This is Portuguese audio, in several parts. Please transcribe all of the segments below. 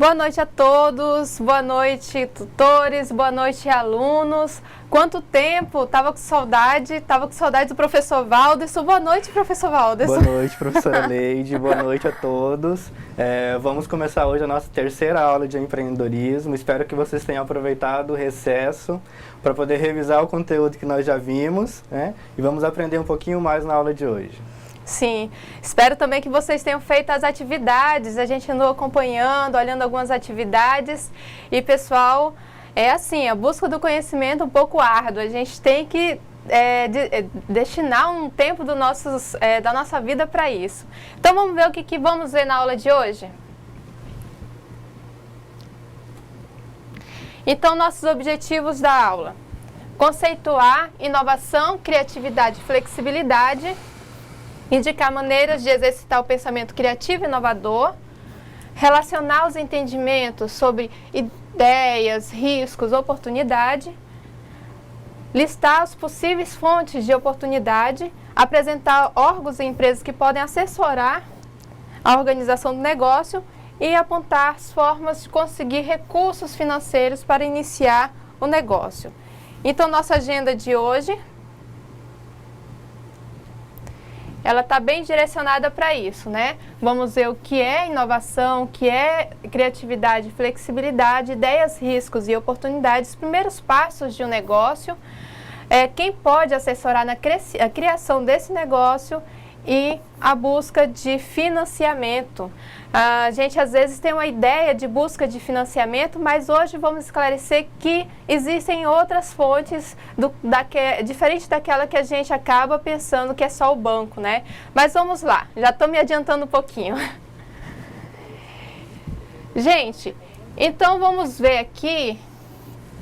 Boa noite a todos, boa noite tutores, boa noite alunos. Quanto tempo, tava com saudade do professor Valderson. Boa noite, professor Valderson. Boa noite, professora Leide, boa noite a todos. Vamos começar hoje a nossa terceira aula de empreendedorismo. Espero que vocês tenham aproveitado o recesso para poder revisar o conteúdo que nós já vimos, né? E vamos aprender um pouquinho mais na aula de hoje. Sim, espero também que vocês tenham feito as atividades, a gente andou acompanhando, olhando algumas atividades e pessoal, é assim, a busca do conhecimento é um pouco árdua, a gente tem que destinar um tempo da nossa vida para isso. Então vamos ver o que vamos ver na aula de hoje? Então nossos objetivos da aula: conceituar inovação, criatividade e flexibilidade, indicar maneiras de exercitar o pensamento criativo e inovador, relacionar os entendimentos sobre ideias, riscos, oportunidade, listar as possíveis fontes de oportunidade, apresentar órgãos e empresas que podem assessorar a organização do negócio e apontar as formas de conseguir recursos financeiros para iniciar o negócio. Então, nossa agenda de hoje, ela está bem direcionada para isso, né? Vamos ver o que é inovação, o que é criatividade, flexibilidade, ideias, riscos e oportunidades, os primeiros passos de um negócio, quem pode assessorar na criação desse negócio e a busca de financiamento. A gente às vezes tem uma ideia de busca de financiamento, mas hoje vamos esclarecer que existem outras fontes diferente daquela que a gente acaba pensando que é só o banco, né? Mas vamos lá, já estou me adiantando um pouquinho. Gente, então vamos ver aqui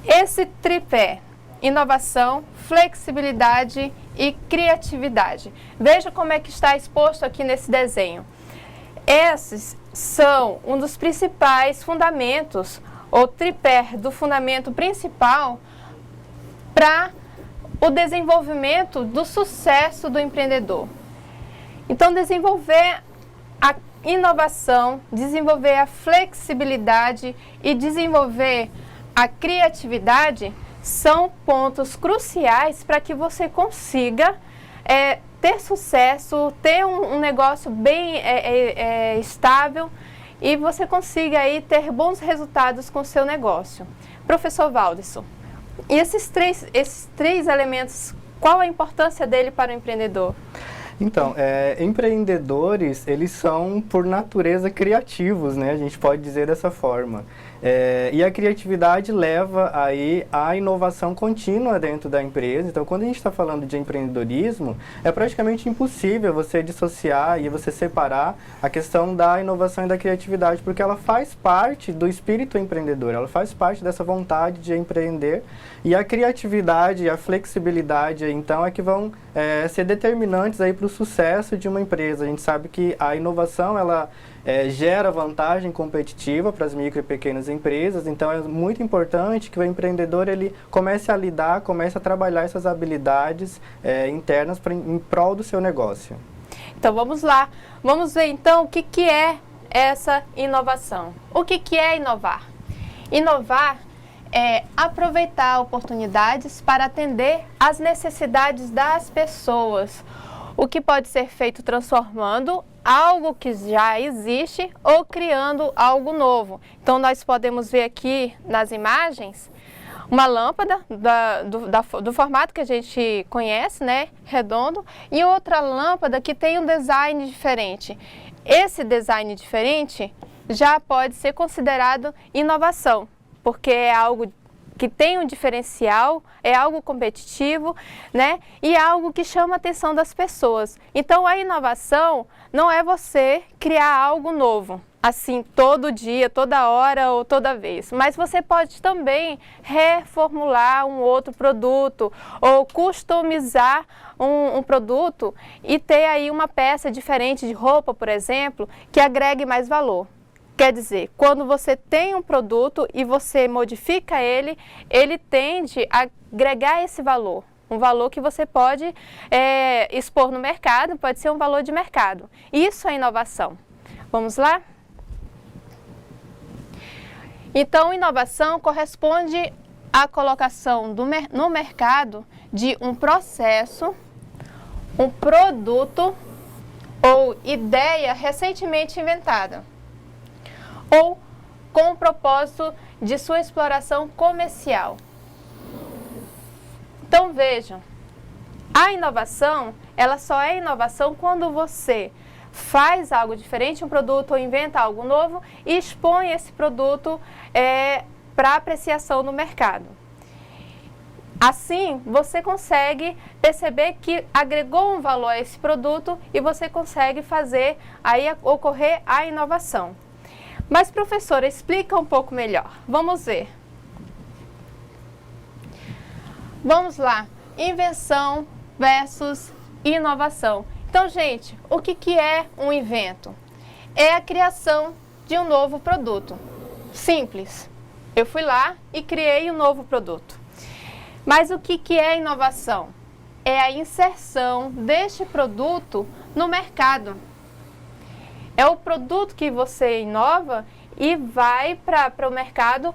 esse tripé: inovação, flexibilidade e criatividade. Veja como é que está exposto aqui nesse desenho. Esses são um dos principais fundamentos, ou tripé do fundamento principal para o desenvolvimento do sucesso do empreendedor. Então, desenvolver a inovação, desenvolver a flexibilidade e desenvolver a criatividade são pontos cruciais para que você consiga ter sucesso, ter um negócio bem estável e você consiga aí ter bons resultados com o seu negócio. Professor Valderson, e esses três elementos, qual a importância dele para o empreendedor? Então, empreendedores, eles são, por natureza, criativos, né? A gente pode dizer dessa forma. E a criatividade leva aí à inovação contínua dentro da empresa. Então, quando a gente está falando de empreendedorismo, é praticamente impossível você dissociar e você separar a questão da inovação e da criatividade, porque ela faz parte do espírito empreendedor, ela faz parte dessa vontade de empreender. E a criatividade e a flexibilidade, então, é que vão ser determinantes aí para o sucesso de uma empresa. A gente sabe que a inovação, ela gera vantagem competitiva para as micro e pequenas empresas, então é muito importante que o empreendedor ele comece a lidar, comece a trabalhar essas habilidades internas em prol do seu negócio. Então vamos lá, vamos ver então o que é essa inovação. O que é inovar? Inovar é aproveitar oportunidades para atender às necessidades das pessoas, o que pode ser feito transformando algo que já existe ou criando algo novo. Então nós podemos ver aqui nas imagens uma lâmpada do formato que a gente conhece, né, redondo, e outra lâmpada que tem um design diferente. Esse design diferente já pode ser considerado inovação, porque é algo que tem um diferencial, é algo competitivo, né? E é algo que chama a atenção das pessoas. Então, a inovação não é você criar algo novo, assim, todo dia, toda hora ou toda vez. Mas você pode também reformular um outro produto ou customizar um produto e ter aí uma peça diferente de roupa, por exemplo, que agregue mais valor. Quer dizer, quando você tem um produto e você modifica ele, ele tende a agregar esse valor. Um valor que você pode expor no mercado, pode ser um valor de mercado. Isso é inovação. Vamos lá? Então, inovação corresponde à colocação no mercado de um processo, um produto ou ideia recentemente inventada, ou com o propósito de sua exploração comercial. Então, vejam, a inovação, ela só é inovação quando você faz algo diferente, um produto, ou inventa algo novo e expõe esse produto para apreciação no mercado. Assim, você consegue perceber que agregou um valor a esse produto e você consegue fazer aí ocorrer a inovação. Mas, professora, explica um pouco melhor. Vamos ver. Vamos lá. Invenção versus inovação. Então, gente, o que é um invento? É a criação de um novo produto. Simples. Eu fui lá e criei um novo produto. Mas o que é inovação? É a inserção deste produto no mercado. É o produto que você inova e vai para o mercado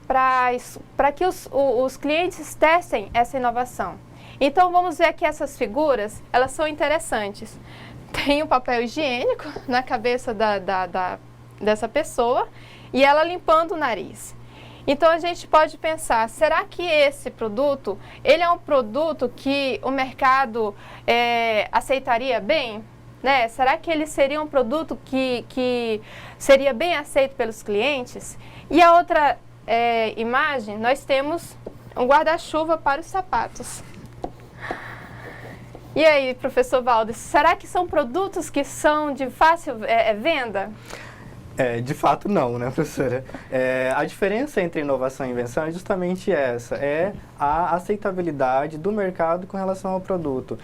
para que os clientes testem essa inovação. Então, vamos ver aqui essas figuras, elas são interessantes. Tem um papel higiênico na cabeça dessa pessoa e ela limpando o nariz. Então, a gente pode pensar, será que esse produto, ele é um produto que o mercado aceitaria bem? Né? Será que ele seria um produto que seria bem aceito pelos clientes? E a outra imagem, nós temos um guarda-chuva para os sapatos. E aí, professor Valdes, será que são produtos que são de fácil venda? De fato não, né, professora? A diferença entre inovação e invenção é justamente essa, é a aceitabilidade do mercado com relação ao produto.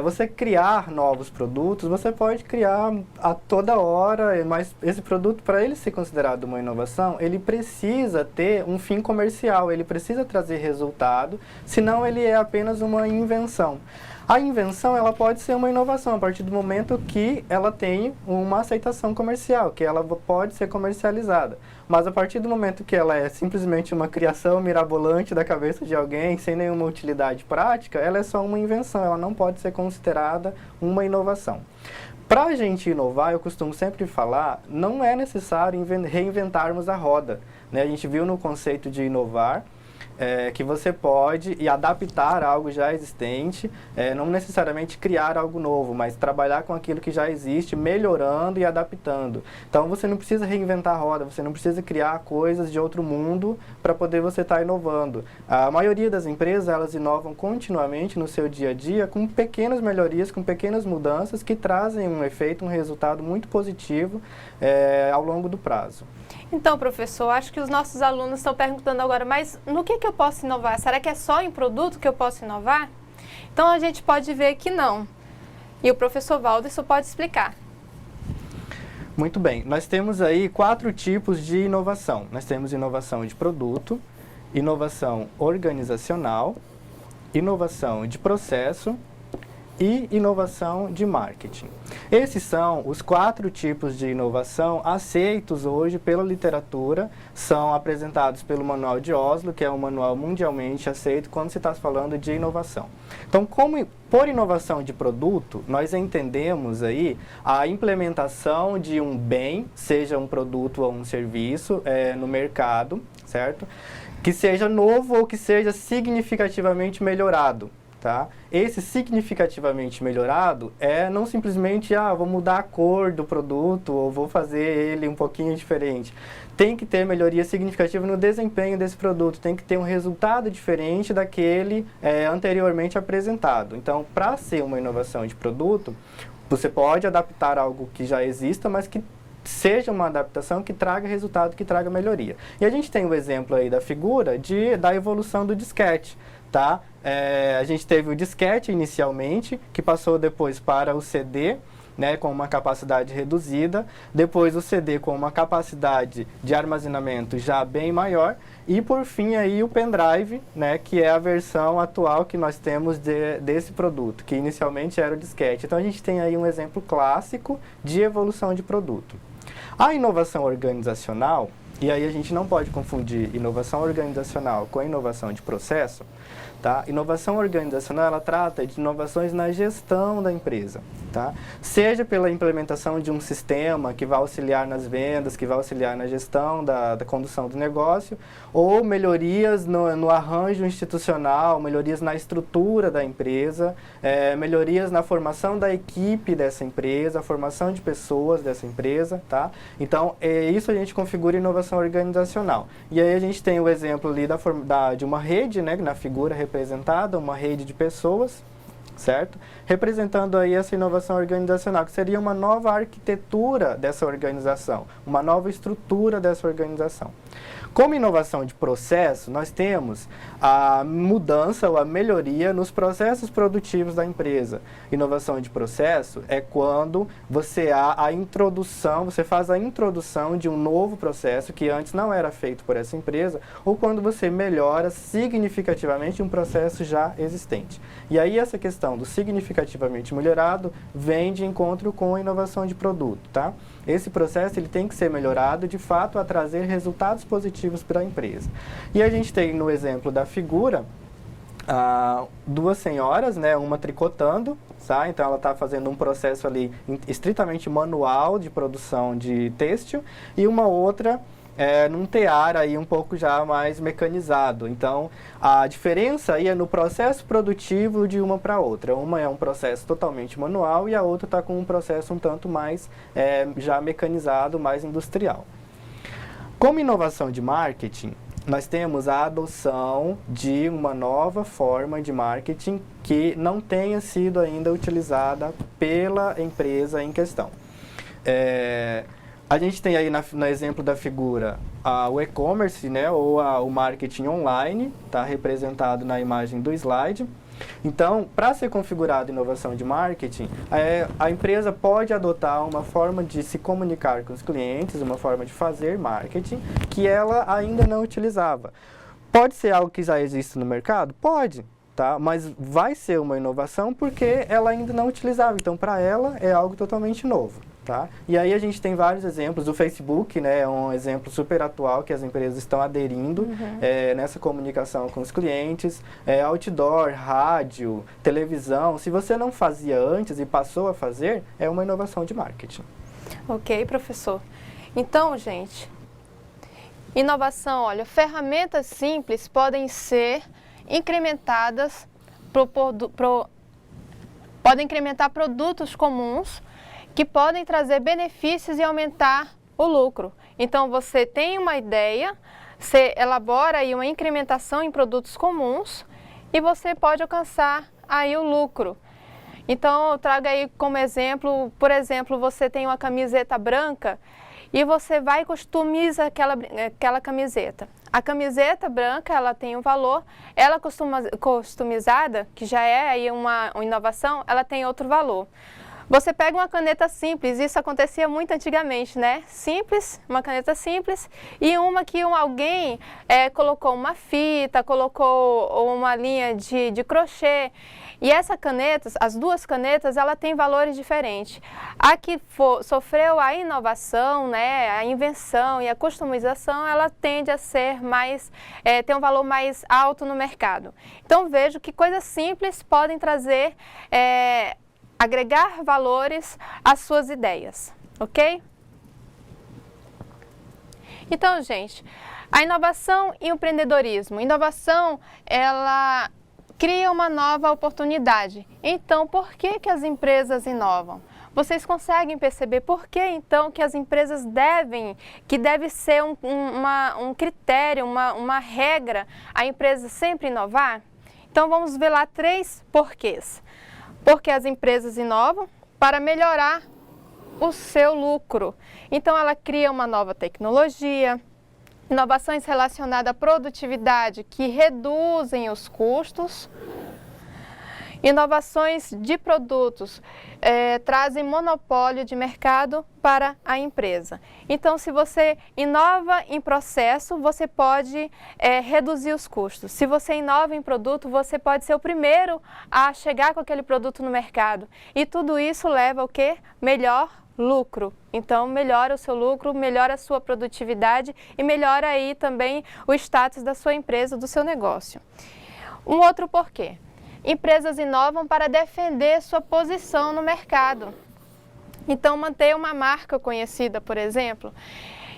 Você criar novos produtos, você pode criar a toda hora, mas esse produto, para ele ser considerado uma inovação, ele precisa ter um fim comercial, ele precisa trazer resultado, senão ele é apenas uma invenção. A invenção, ela pode ser uma inovação a partir do momento que ela tem uma aceitação comercial, que ela pode ser comercializada. Mas a partir do momento que ela é simplesmente uma criação mirabolante da cabeça de alguém, sem nenhuma utilidade prática, ela é só uma invenção, ela não pode ser considerada uma inovação. Para a gente inovar, eu costumo sempre falar, não é necessário reinventarmos a roda, né? A gente viu no conceito de inovar, que você pode adaptar algo já existente, não necessariamente criar algo novo, mas trabalhar com aquilo que já existe, melhorando e adaptando. Então você não precisa reinventar a roda, você não precisa criar coisas de outro mundo para poder você estar inovando. A maioria das empresas, elas inovam continuamente no seu dia a dia com pequenas melhorias, com pequenas mudanças que trazem um efeito, um resultado muito positivo ao longo do prazo. Então, professor, acho que os nossos alunos estão perguntando agora, mas no que eu posso inovar? Será que é só em produto que eu posso inovar? Então, a gente pode ver que não. E o professor Valdes pode explicar. Muito bem. Nós temos aí 4 tipos de inovação. Nós temos inovação de produto, inovação organizacional, inovação de processo e inovação de marketing. Esses são os 4 tipos de inovação aceitos hoje pela literatura, são apresentados pelo Manual de Oslo, que é um manual mundialmente aceito quando se está falando de inovação. Então, por inovação de produto, nós entendemos aí a implementação de um bem, seja um produto ou um serviço, no mercado, certo? Que seja novo ou que seja significativamente melhorado. Tá? Esse significativamente melhorado não simplesmente, vou mudar a cor do produto ou vou fazer ele um pouquinho diferente. Tem que ter melhoria significativa no desempenho desse produto, tem que ter um resultado diferente daquele anteriormente apresentado. Então, para ser uma inovação de produto, você pode adaptar algo que já exista, mas que seja uma adaptação que traga resultado, que traga melhoria. E a gente tem o exemplo aí da figura da evolução do disquete. Tá? A gente teve o disquete inicialmente, que passou depois para o CD, né, com uma capacidade reduzida, depois o CD com uma capacidade de armazenamento já bem maior, e por fim aí o pendrive, né, que é a versão atual que nós temos desse produto, que inicialmente era o disquete. Então a gente tem aí um exemplo clássico de evolução de produto. A inovação organizacional, e aí a gente não pode confundir inovação organizacional com a inovação de processo, tá? Inovação organizacional, ela trata de inovações na gestão da empresa, tá? Seja pela implementação de um sistema que vai auxiliar nas vendas, que vai auxiliar na gestão da condução do negócio, ou melhorias no arranjo institucional, melhorias na estrutura da empresa, melhorias na formação da equipe dessa empresa, a formação de pessoas dessa empresa, tá? Então, isso a gente configura inovação organizacional. E aí a gente tem o exemplo ali de uma rede, né, na figura representada, uma rede de pessoas, certo? Representando aí essa inovação organizacional, que seria uma nova arquitetura dessa organização, uma nova estrutura dessa organização. Como inovação de processo, nós temos a mudança ou a melhoria nos processos produtivos da empresa. Inovação de processo é quando você faz a introdução de um novo processo que antes não era feito por essa empresa, ou quando você melhora significativamente um processo já existente. E aí essa questão do significativamente melhorado vem de encontro com a inovação de produto, tá? Esse processo ele tem que ser melhorado, de fato, a trazer resultados positivos para a empresa. E a gente tem no exemplo da figura, duas senhoras, né, uma tricotando, tá? Então ela está fazendo um processo ali estritamente manual de produção de têxtil, e uma outra num tear aí um pouco já mais mecanizado. Então, a diferença aí é no processo produtivo de uma para outra. Uma é um processo totalmente manual e a outra está com um processo um tanto mais já mecanizado, mais industrial. Como inovação de marketing, nós temos a adoção de uma nova forma de marketing que não tenha sido ainda utilizada pela empresa em questão. A gente tem aí no exemplo da figura o e-commerce, né, ou o marketing online, está representado na imagem do slide. Então, para ser configurada inovação de marketing, a empresa pode adotar uma forma de se comunicar com os clientes, uma forma de fazer marketing que ela ainda não utilizava. Pode ser algo que já existe no mercado? Pode. Tá? Mas vai ser uma inovação porque ela ainda não utilizava, então para ela é algo totalmente novo. Tá? E aí a gente tem vários exemplos. O Facebook, né, é um exemplo super atual que as empresas estão aderindo nessa comunicação com os clientes. Outdoor, rádio, televisão. Se você não fazia antes e passou a fazer, é uma inovação de marketing. Ok, professor. Então, gente, inovação, olha, ferramentas simples podem ser incrementadas, podem incrementar produtos comuns que podem trazer benefícios e aumentar o lucro. Então, você tem uma ideia, você elabora aí uma incrementação em produtos comuns e você pode alcançar aí o lucro. Então, eu trago aí como exemplo, por exemplo, você tem uma camiseta branca e você vai e customiza aquela camiseta. A camiseta branca, ela tem um valor, ela customizada, que já é aí uma inovação, ela tem outro valor. Você pega uma caneta simples, isso acontecia muito antigamente, né? Simples, uma caneta simples, e uma que alguém colocou uma fita, colocou uma linha de crochê. E essa caneta, as duas canetas, ela tem valores diferentes. A que sofreu a inovação, né, a invenção e a customização, ela tende a ser mais, ter um valor mais alto no mercado. Então vejo que coisas simples podem trazer, agregar valores às suas ideias, ok? Então, gente, a inovação e o empreendedorismo. Inovação, ela cria uma nova oportunidade. Então, por que as empresas inovam? Vocês conseguem perceber por que, então, que as empresas deve ser um critério, uma regra, a empresa sempre inovar? Então, vamos ver lá 3 porquês. Porque as empresas inovam para melhorar o seu lucro. Então, ela cria uma nova tecnologia, inovações relacionadas à produtividade que reduzem os custos, inovações de produtos trazem monopólio de mercado para a empresa. Então, se você inova em processo, você pode reduzir os custos. Se você inova em produto, você pode ser o primeiro a chegar com aquele produto no mercado. E tudo isso leva ao quê? Melhor lucro. Então, melhora o seu lucro, melhora a sua produtividade e melhora aí também o status da sua empresa, do seu negócio. Um outro porquê. Empresas inovam para defender sua posição no mercado. Então, manter uma marca conhecida, por exemplo.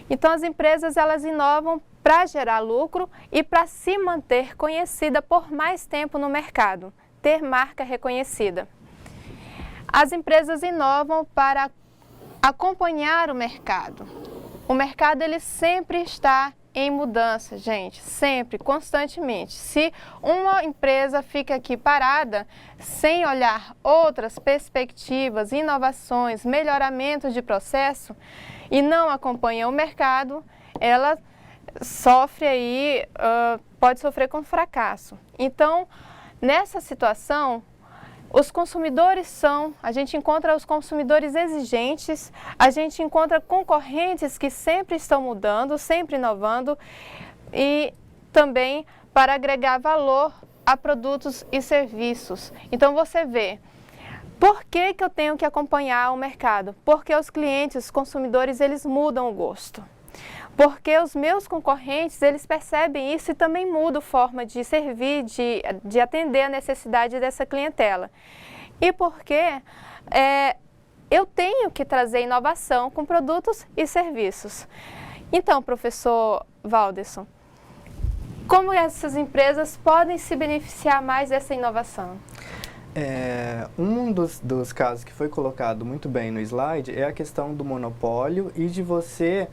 Então, as empresas elas inovam para gerar lucro e para se manter conhecida por mais tempo no mercado, ter marca reconhecida. As empresas inovam para acompanhar o mercado. O mercado ele sempre está em mudança, gente, sempre, constantemente. Se uma empresa fica aqui parada, sem olhar outras perspectivas, inovações, melhoramentos de processo e não acompanha o mercado, ela sofre aí, pode sofrer com fracasso. Então, nessa situação, os consumidores a gente encontra os consumidores exigentes, a gente encontra concorrentes que sempre estão mudando, sempre inovando e também para agregar valor a produtos e serviços. Então você vê, por que eu tenho que acompanhar o mercado? Porque os clientes, os consumidores, eles mudam o gosto. Porque os meus concorrentes, eles percebem isso e também mudam a forma de servir, de atender a necessidade dessa clientela. E porque eu tenho que trazer inovação com produtos e serviços. Então, professor Valderson, como essas empresas podem se beneficiar mais dessa inovação? Um dos casos que foi colocado muito bem no slide é a questão do monopólio e de você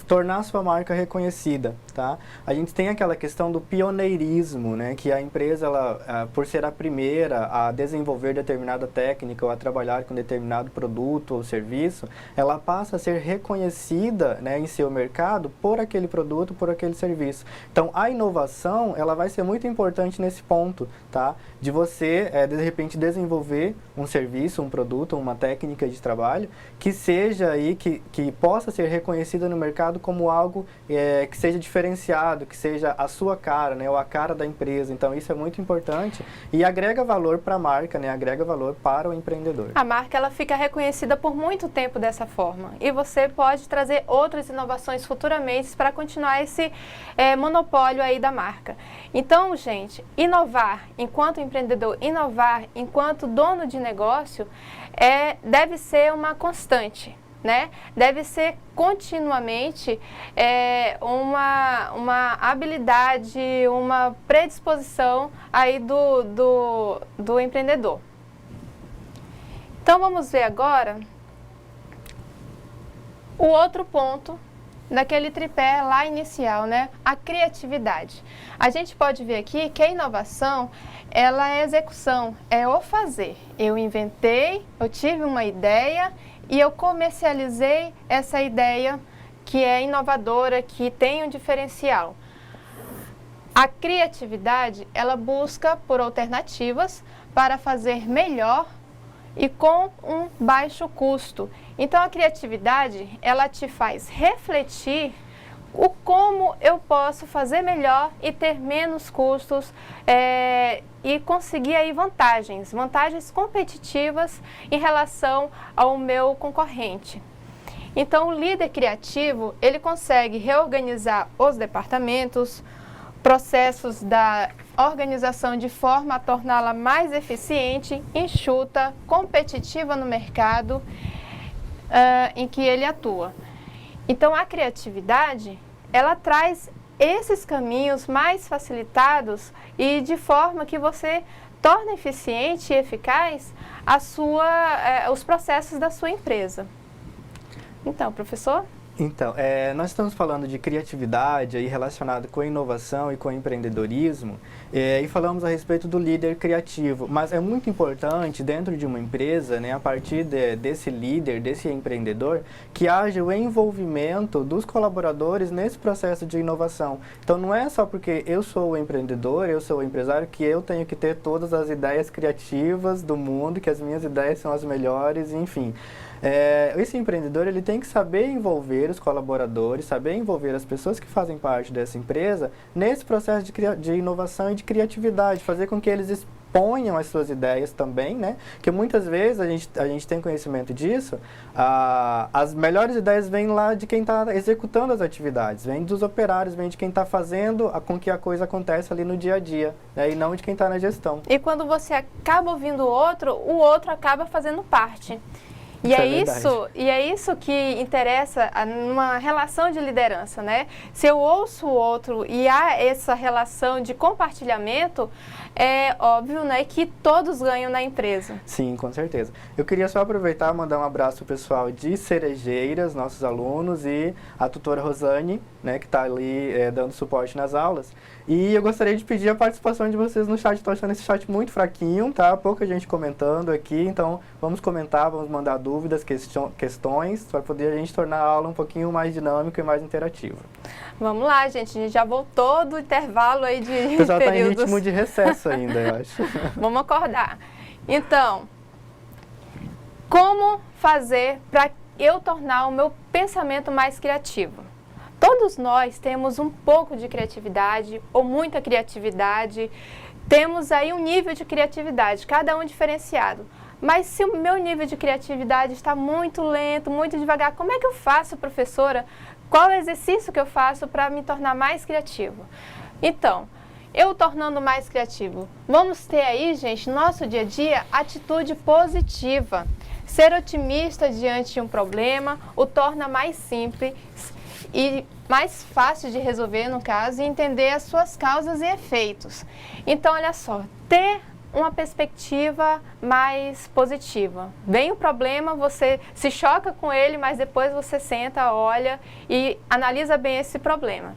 tornar sua marca reconhecida, tá? A gente tem aquela questão do pioneirismo, né? Que a empresa, por ser a primeira a desenvolver determinada técnica ou a trabalhar com determinado produto ou serviço, ela passa a ser reconhecida, né, em seu mercado por aquele produto, por aquele serviço. Então, a inovação, ela vai ser muito importante nesse ponto, tá? De você, de repente, desenvolver um serviço, um produto, uma técnica de trabalho que seja aí, que possa ser reconhecida no mercado como algo que seja diferenciado, que seja a sua cara, né, ou a cara da empresa. Então, isso é muito importante e agrega valor para a marca, né, agrega valor para o empreendedor. A marca ela fica reconhecida por muito tempo dessa forma e você pode trazer outras inovações futuramente para continuar esse monopólio aí da marca. Então, gente, inovar enquanto empreendedor, inovar enquanto dono de negócio deve ser uma constante. Né? Deve ser continuamente uma habilidade, uma predisposição aí do empreendedor. Então vamos ver agora o outro ponto daquele tripé lá inicial, né? A criatividade. A gente pode ver aqui que a inovação, ela é execução, é o fazer. Eu inventei, eu tive uma ideia e eu comercializei essa ideia que é inovadora, que tem um diferencial. A criatividade, ela busca por alternativas para fazer melhor e com um baixo custo. Então, a criatividade, ela te faz refletir o como eu posso fazer melhor e ter menos custos e conseguir aí vantagens competitivas em relação ao meu concorrente. Então, o líder criativo, ele consegue reorganizar os departamentos, processos da organização de forma a torná-la mais eficiente, enxuta, competitiva no mercado em que ele atua. Então, a criatividade, ela traz esses caminhos mais facilitados e de forma que você torna eficiente e eficaz os processos da sua empresa. Então, professor? Então, nós estamos falando de criatividade aí relacionado com a inovação e com o empreendedorismo e falamos a respeito do líder criativo, mas é muito importante dentro de uma empresa, né, a partir desse líder, desse empreendedor, que haja o envolvimento dos colaboradores nesse processo de inovação. Então, não é só porque eu sou o empreendedor, eu sou o empresário, que eu tenho que ter todas as ideias criativas do mundo, que as minhas ideias são as melhores, enfim. Esse empreendedor, ele tem que saber envolver os colaboradores, saber envolver as pessoas que fazem parte dessa empresa nesse processo de inovação e de criatividade, fazer com que eles exponham as suas ideias também, né? Porque muitas vezes a gente tem conhecimento disso, as melhores ideias vêm lá de quem está executando as atividades, vêm dos operários, vêm de quem está fazendo com que a coisa aconteça ali no dia a dia, né? E não de quem está na gestão. E quando você acaba ouvindo o outro acaba fazendo parte. E é isso que interessa numa relação de liderança, né? Se eu ouço o outro e há essa relação de compartilhamento, é óbvio, né, que todos ganham na empresa. Sim, com certeza. Eu queria só aproveitar e mandar um abraço pro pessoal de Cerejeiras, nossos alunos, e a tutora Rosane, né, que está ali dando suporte nas aulas. E eu gostaria de pedir a participação de vocês no chat. Estou achando esse chat muito fraquinho, tá? Pouca gente comentando aqui, então vamos comentar, vamos mandar dúvidas, questões, para poder a gente tornar a aula um pouquinho mais dinâmica e mais interativa. Vamos lá, gente. A gente já voltou do intervalo aí de períodos. O pessoal está em ritmo de recesso ainda, eu acho. Vamos acordar. Então, como fazer para eu tornar o meu pensamento mais criativo? Todos nós temos um pouco de criatividade ou muita criatividade, temos aí um nível de criatividade, cada um diferenciado. Mas se o meu nível de criatividade está muito lento, muito devagar, como é que eu faço, professora? Qual é o exercício que eu faço para me tornar mais criativo? Então, eu tornando mais criativo, vamos ter aí, gente, no nosso dia a dia, atitude positiva. Ser otimista diante de um problema o torna mais simples e mais fácil de resolver, no caso, e entender as suas causas e efeitos. Então, olha só, ter uma perspectiva mais positiva. Vem o problema, você se choca com ele, mas depois você senta, olha e analisa bem esse problema.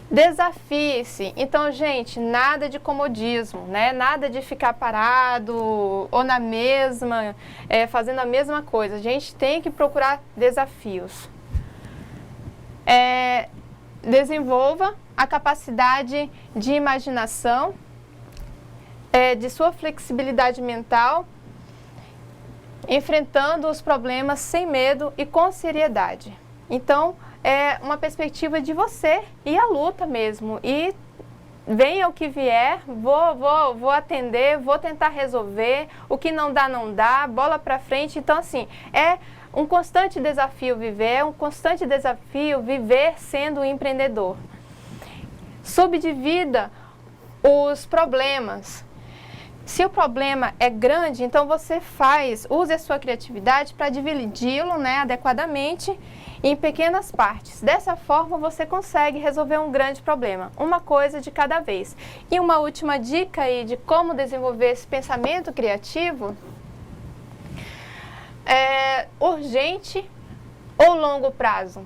Desafie-se. Então, gente, nada de comodismo, né? Nada de ficar parado ou na mesma, fazendo a mesma coisa. A gente tem que procurar desafios. Desenvolva a capacidade de imaginação, de sua flexibilidade mental, enfrentando os problemas sem medo e com seriedade. Então, é uma perspectiva de você e a luta mesmo. E venha o que vier, vou atender, vou tentar resolver, o que não dá, bola para frente. Então, assim, é um constante desafio viver, sendo um empreendedor. Subdivida os problemas. Se o problema é grande, então você use a sua criatividade para dividi-lo, né, adequadamente em pequenas partes. Dessa forma, você consegue resolver um grande problema, uma coisa de cada vez. E uma última dica aí de como desenvolver esse pensamento criativo: urgente ou longo prazo?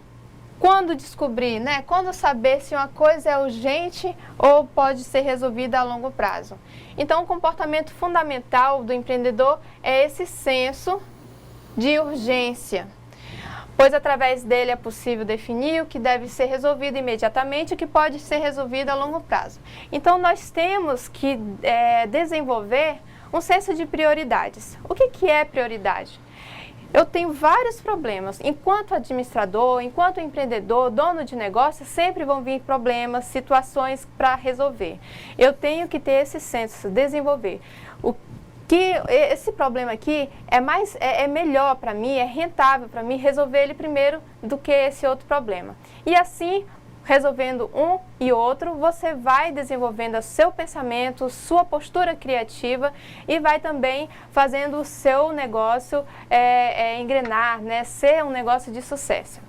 Quando descobrir, né? Quando saber se uma coisa é urgente ou pode ser resolvida a longo prazo? Então, o comportamento fundamental do empreendedor é esse senso de urgência, pois através dele é possível definir o que deve ser resolvido imediatamente e o que pode ser resolvido a longo prazo. Então, nós temos que desenvolver um senso de prioridades. O que é prioridade? Eu tenho vários problemas. Enquanto administrador, enquanto empreendedor, dono de negócio, sempre vão vir problemas, situações para resolver. Eu tenho que ter esse senso, desenvolver. Esse problema aqui é melhor para mim, é rentável para mim resolver ele primeiro do que esse outro problema. E assim, resolvendo um e outro, você vai desenvolvendo o seu pensamento, sua postura criativa e vai também fazendo o seu negócio engrenar, né? Ser um negócio de sucesso.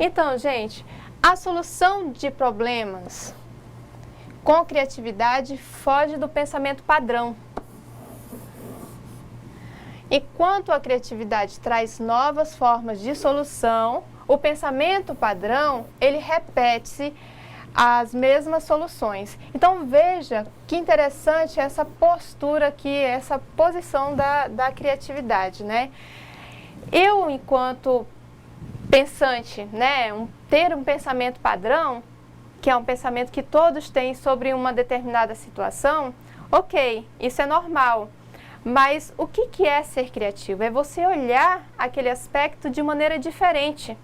Então, gente, a solução de problemas com criatividade foge do pensamento padrão. Enquanto a criatividade traz novas formas de solução, o pensamento padrão, ele repete-se as mesmas soluções. Então, veja que interessante essa postura aqui, essa posição da criatividade, né? Eu, enquanto pensante, né, ter um pensamento padrão, que é um pensamento que todos têm sobre uma determinada situação, ok, isso é normal. Mas o que é ser criativo? É você olhar aquele aspecto de maneira diferente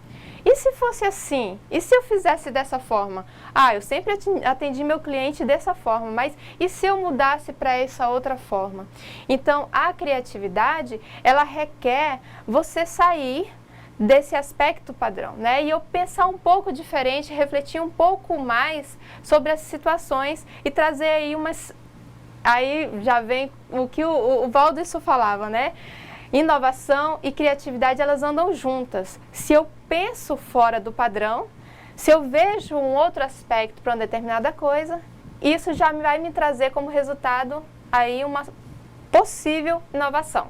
E se fosse assim? E se eu fizesse dessa forma? Ah, eu sempre atendi meu cliente dessa forma, mas e se eu mudasse para essa outra forma? Então, a criatividade, ela requer você sair desse aspecto padrão, né? E eu pensar um pouco diferente, refletir um pouco mais sobre as situações e trazer aí umas... Aí já vem o que o Valdo isso falava, né? Inovação e criatividade, elas andam juntas. Se eu penso fora do padrão, se eu vejo um outro aspecto para uma determinada coisa, isso já vai me trazer como resultado aí uma possível inovação.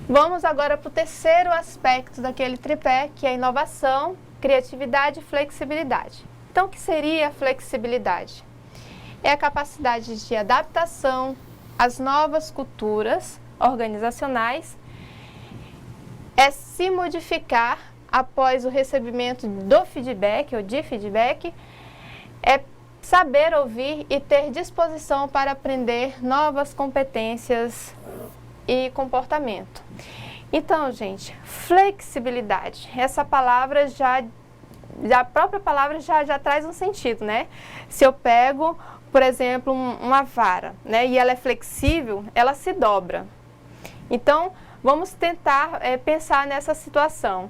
Vamos agora para o terceiro aspecto daquele tripé, que é inovação, criatividade e flexibilidade. Então, o que seria a flexibilidade? É a capacidade de adaptação às novas culturas organizacionais, é se modificar após o recebimento do feedback ou de feedback, é saber ouvir e ter disposição para aprender novas competências e comportamento. Então, gente, flexibilidade, essa palavra a própria palavra já traz um sentido, né? Se eu pego, por exemplo, uma vara, né, e ela é flexível, ela se dobra. Então, vamos tentar pensar nessa situação.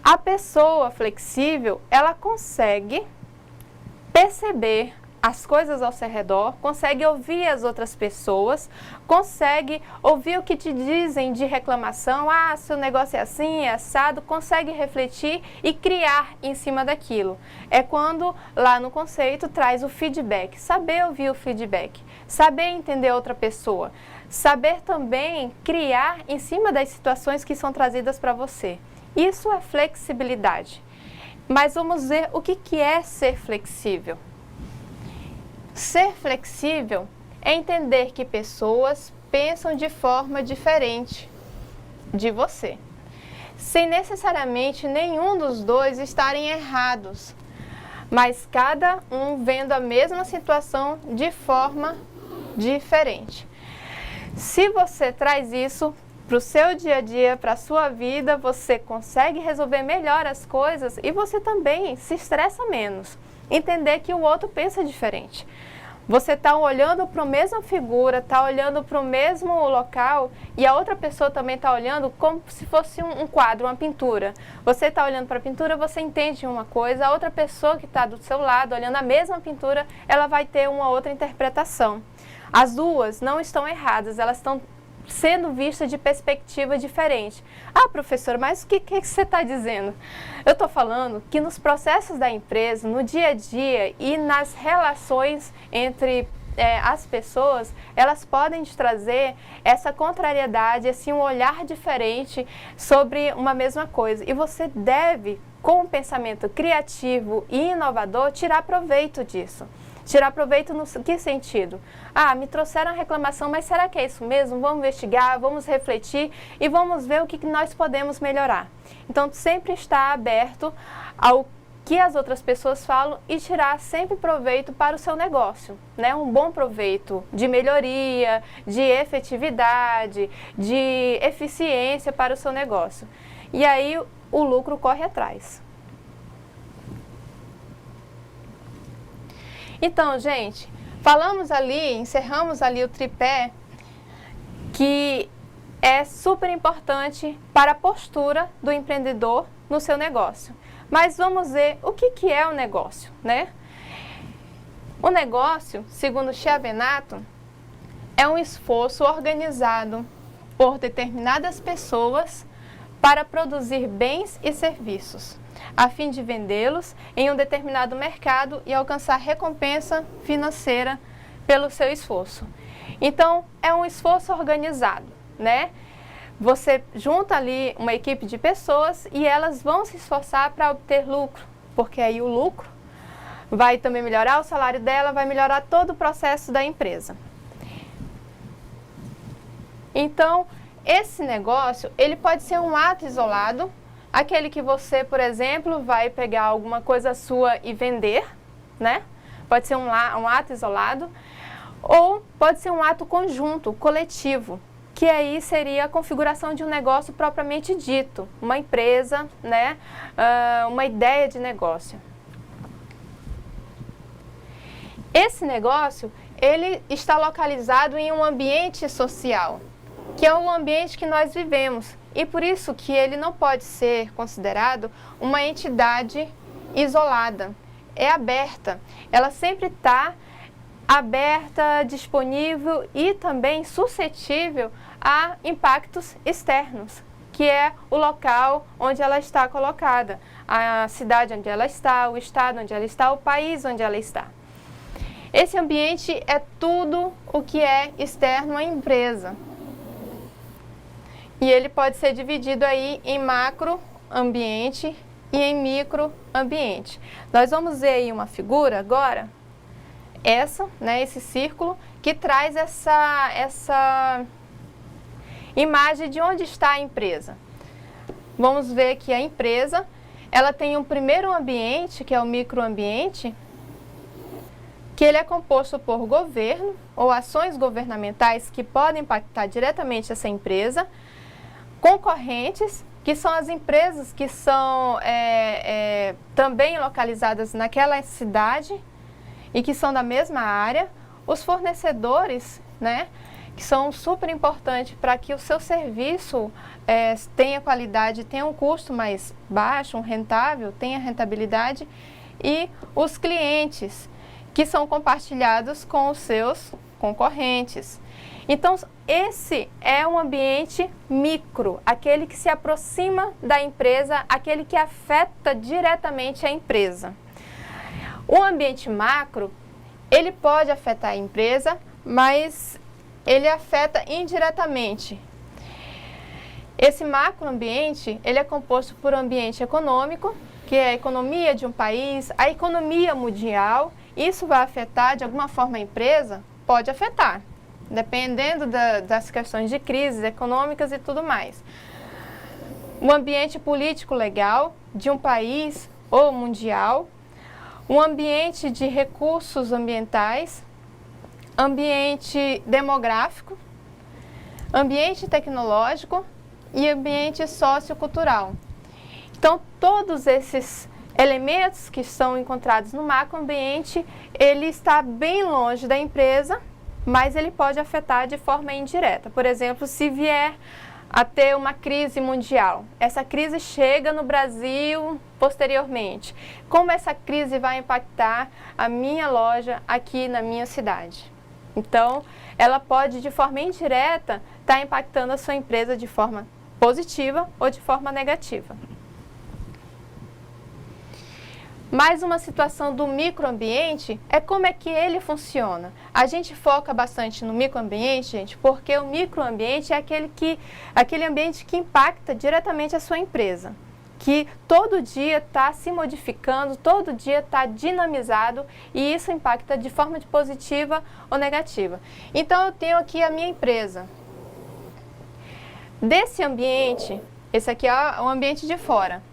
A pessoa flexível, ela consegue perceber as coisas ao seu redor, consegue ouvir as outras pessoas, consegue ouvir o que te dizem de reclamação, ah, seu negócio é assim, é assado, consegue refletir e criar em cima daquilo. É quando lá no conceito traz o feedback, saber ouvir o feedback, saber entender outra pessoa, saber também criar em cima das situações que são trazidas para você. Isso é flexibilidade. Mas vamos ver o que é ser flexível. Ser flexível é entender que pessoas pensam de forma diferente de você, sem necessariamente nenhum dos dois estarem errados, mas cada um vendo a mesma situação de forma diferente. Se você traz isso para o seu dia a dia, para a sua vida, você consegue resolver melhor as coisas e você também se estressa menos. Entender que o outro pensa diferente. Você está olhando para a mesma figura, está olhando para o mesmo local e a outra pessoa também está olhando como se fosse um quadro, uma pintura. Você está olhando para a pintura, você entende uma coisa, a outra pessoa que está do seu lado, olhando a mesma pintura, ela vai ter uma outra interpretação. As duas não estão erradas, elas estão sendo vistas de perspectiva diferente. Ah, professora, mas o que você está dizendo? Eu estou falando que nos processos da empresa, no dia a dia e nas relações entre as pessoas, elas podem te trazer essa contrariedade, assim, um olhar diferente sobre uma mesma coisa. E você deve, com um pensamento criativo e inovador, tirar proveito disso. Tirar proveito no que sentido? Ah, me trouxeram a reclamação, mas será que é isso mesmo? Vamos investigar, vamos refletir e vamos ver o que nós podemos melhorar. Então, sempre estar aberto ao que as outras pessoas falam e tirar sempre proveito para o seu negócio, né? Um bom proveito de melhoria, de efetividade, de eficiência para o seu negócio. E aí, o lucro corre atrás. Então, gente, encerramos ali o tripé que é super importante para a postura do empreendedor no seu negócio. Mas vamos ver o que é o negócio, né? O negócio, segundo Chiavenato, é um esforço organizado por determinadas pessoas para produzir bens e serviços, a fim de vendê-los em um determinado mercado e alcançar recompensa financeira pelo seu esforço. Então, é um esforço organizado, né? Você junta ali uma equipe de pessoas e elas vão se esforçar para obter lucro, porque aí o lucro vai também melhorar o salário dela, vai melhorar todo o processo da empresa. Então, esse negócio, ele pode ser um ato isolado, aquele que você, por exemplo, vai pegar alguma coisa sua e vender, né? Pode ser um ato isolado, ou pode ser um ato conjunto, coletivo, que aí seria a configuração de um negócio propriamente dito, uma empresa, né? Uma ideia de negócio. Esse negócio, ele está localizado em um ambiente social, que é o ambiente que nós vivemos, e por isso que ele não pode ser considerado uma entidade isolada. É aberta, ela sempre está aberta, disponível e também suscetível a impactos externos, que é o local onde ela está colocada, a cidade onde ela está, o estado onde ela está, o país onde ela está. Esse ambiente é tudo o que é externo à empresa. E ele pode ser dividido aí em macroambiente e em microambiente. Nós vamos ver aí uma figura agora, né, esse círculo, que traz essa imagem de onde está a empresa. Vamos ver que a empresa, ela tem um primeiro ambiente, que é o microambiente, que ele é composto por governo ou ações governamentais que podem impactar diretamente essa empresa, concorrentes, que são as empresas que são também localizadas naquela cidade e que são da mesma área, os fornecedores, né, que são super importantes para que o seu serviço tenha qualidade, tenha um custo mais baixo, rentável, tenha rentabilidade, e os clientes, que são compartilhados com os seus concorrentes. Então, esse é um ambiente micro, aquele que se aproxima da empresa, aquele que afeta diretamente a empresa. O ambiente macro, ele pode afetar a empresa, mas ele afeta indiretamente. Esse macroambiente, ele é composto por um ambiente econômico, que é a economia de um país, a economia mundial. Isso vai afetar de alguma forma a empresa? Pode afetar, dependendo das questões de crises econômicas e tudo mais. Um ambiente político legal de um país ou mundial, um ambiente de recursos ambientais, ambiente demográfico, ambiente tecnológico e ambiente sociocultural. Então, todos esses elementos que são encontrados no macroambiente, ele está bem longe da empresa, mas ele pode afetar de forma indireta. Por exemplo, se vier a ter uma crise mundial, essa crise chega no Brasil posteriormente. Como essa crise vai impactar a minha loja aqui na minha cidade? Então, ela pode, de forma indireta, estar impactando a sua empresa de forma positiva ou de forma negativa. Mais uma situação do microambiente é como é que ele funciona. A gente foca bastante no microambiente, gente, porque o microambiente é aquele ambiente que impacta diretamente a sua empresa, que todo dia está se modificando, todo dia está dinamizado, e isso impacta de forma positiva ou negativa. Então, eu tenho aqui a minha empresa. Desse ambiente, esse aqui é o ambiente de fora.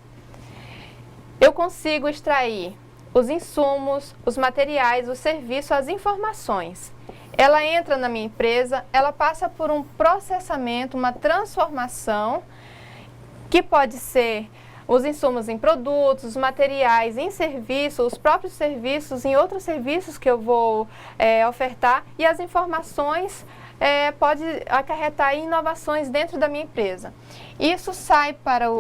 Eu consigo extrair os insumos, os materiais, o serviço, as informações. Ela entra na minha empresa, ela passa por um processamento, uma transformação, que pode ser os insumos em produtos, os materiais em serviços, os próprios serviços em outros serviços que eu vou ofertar, e as informações pode acarretar em inovações dentro da minha empresa. Isso sai para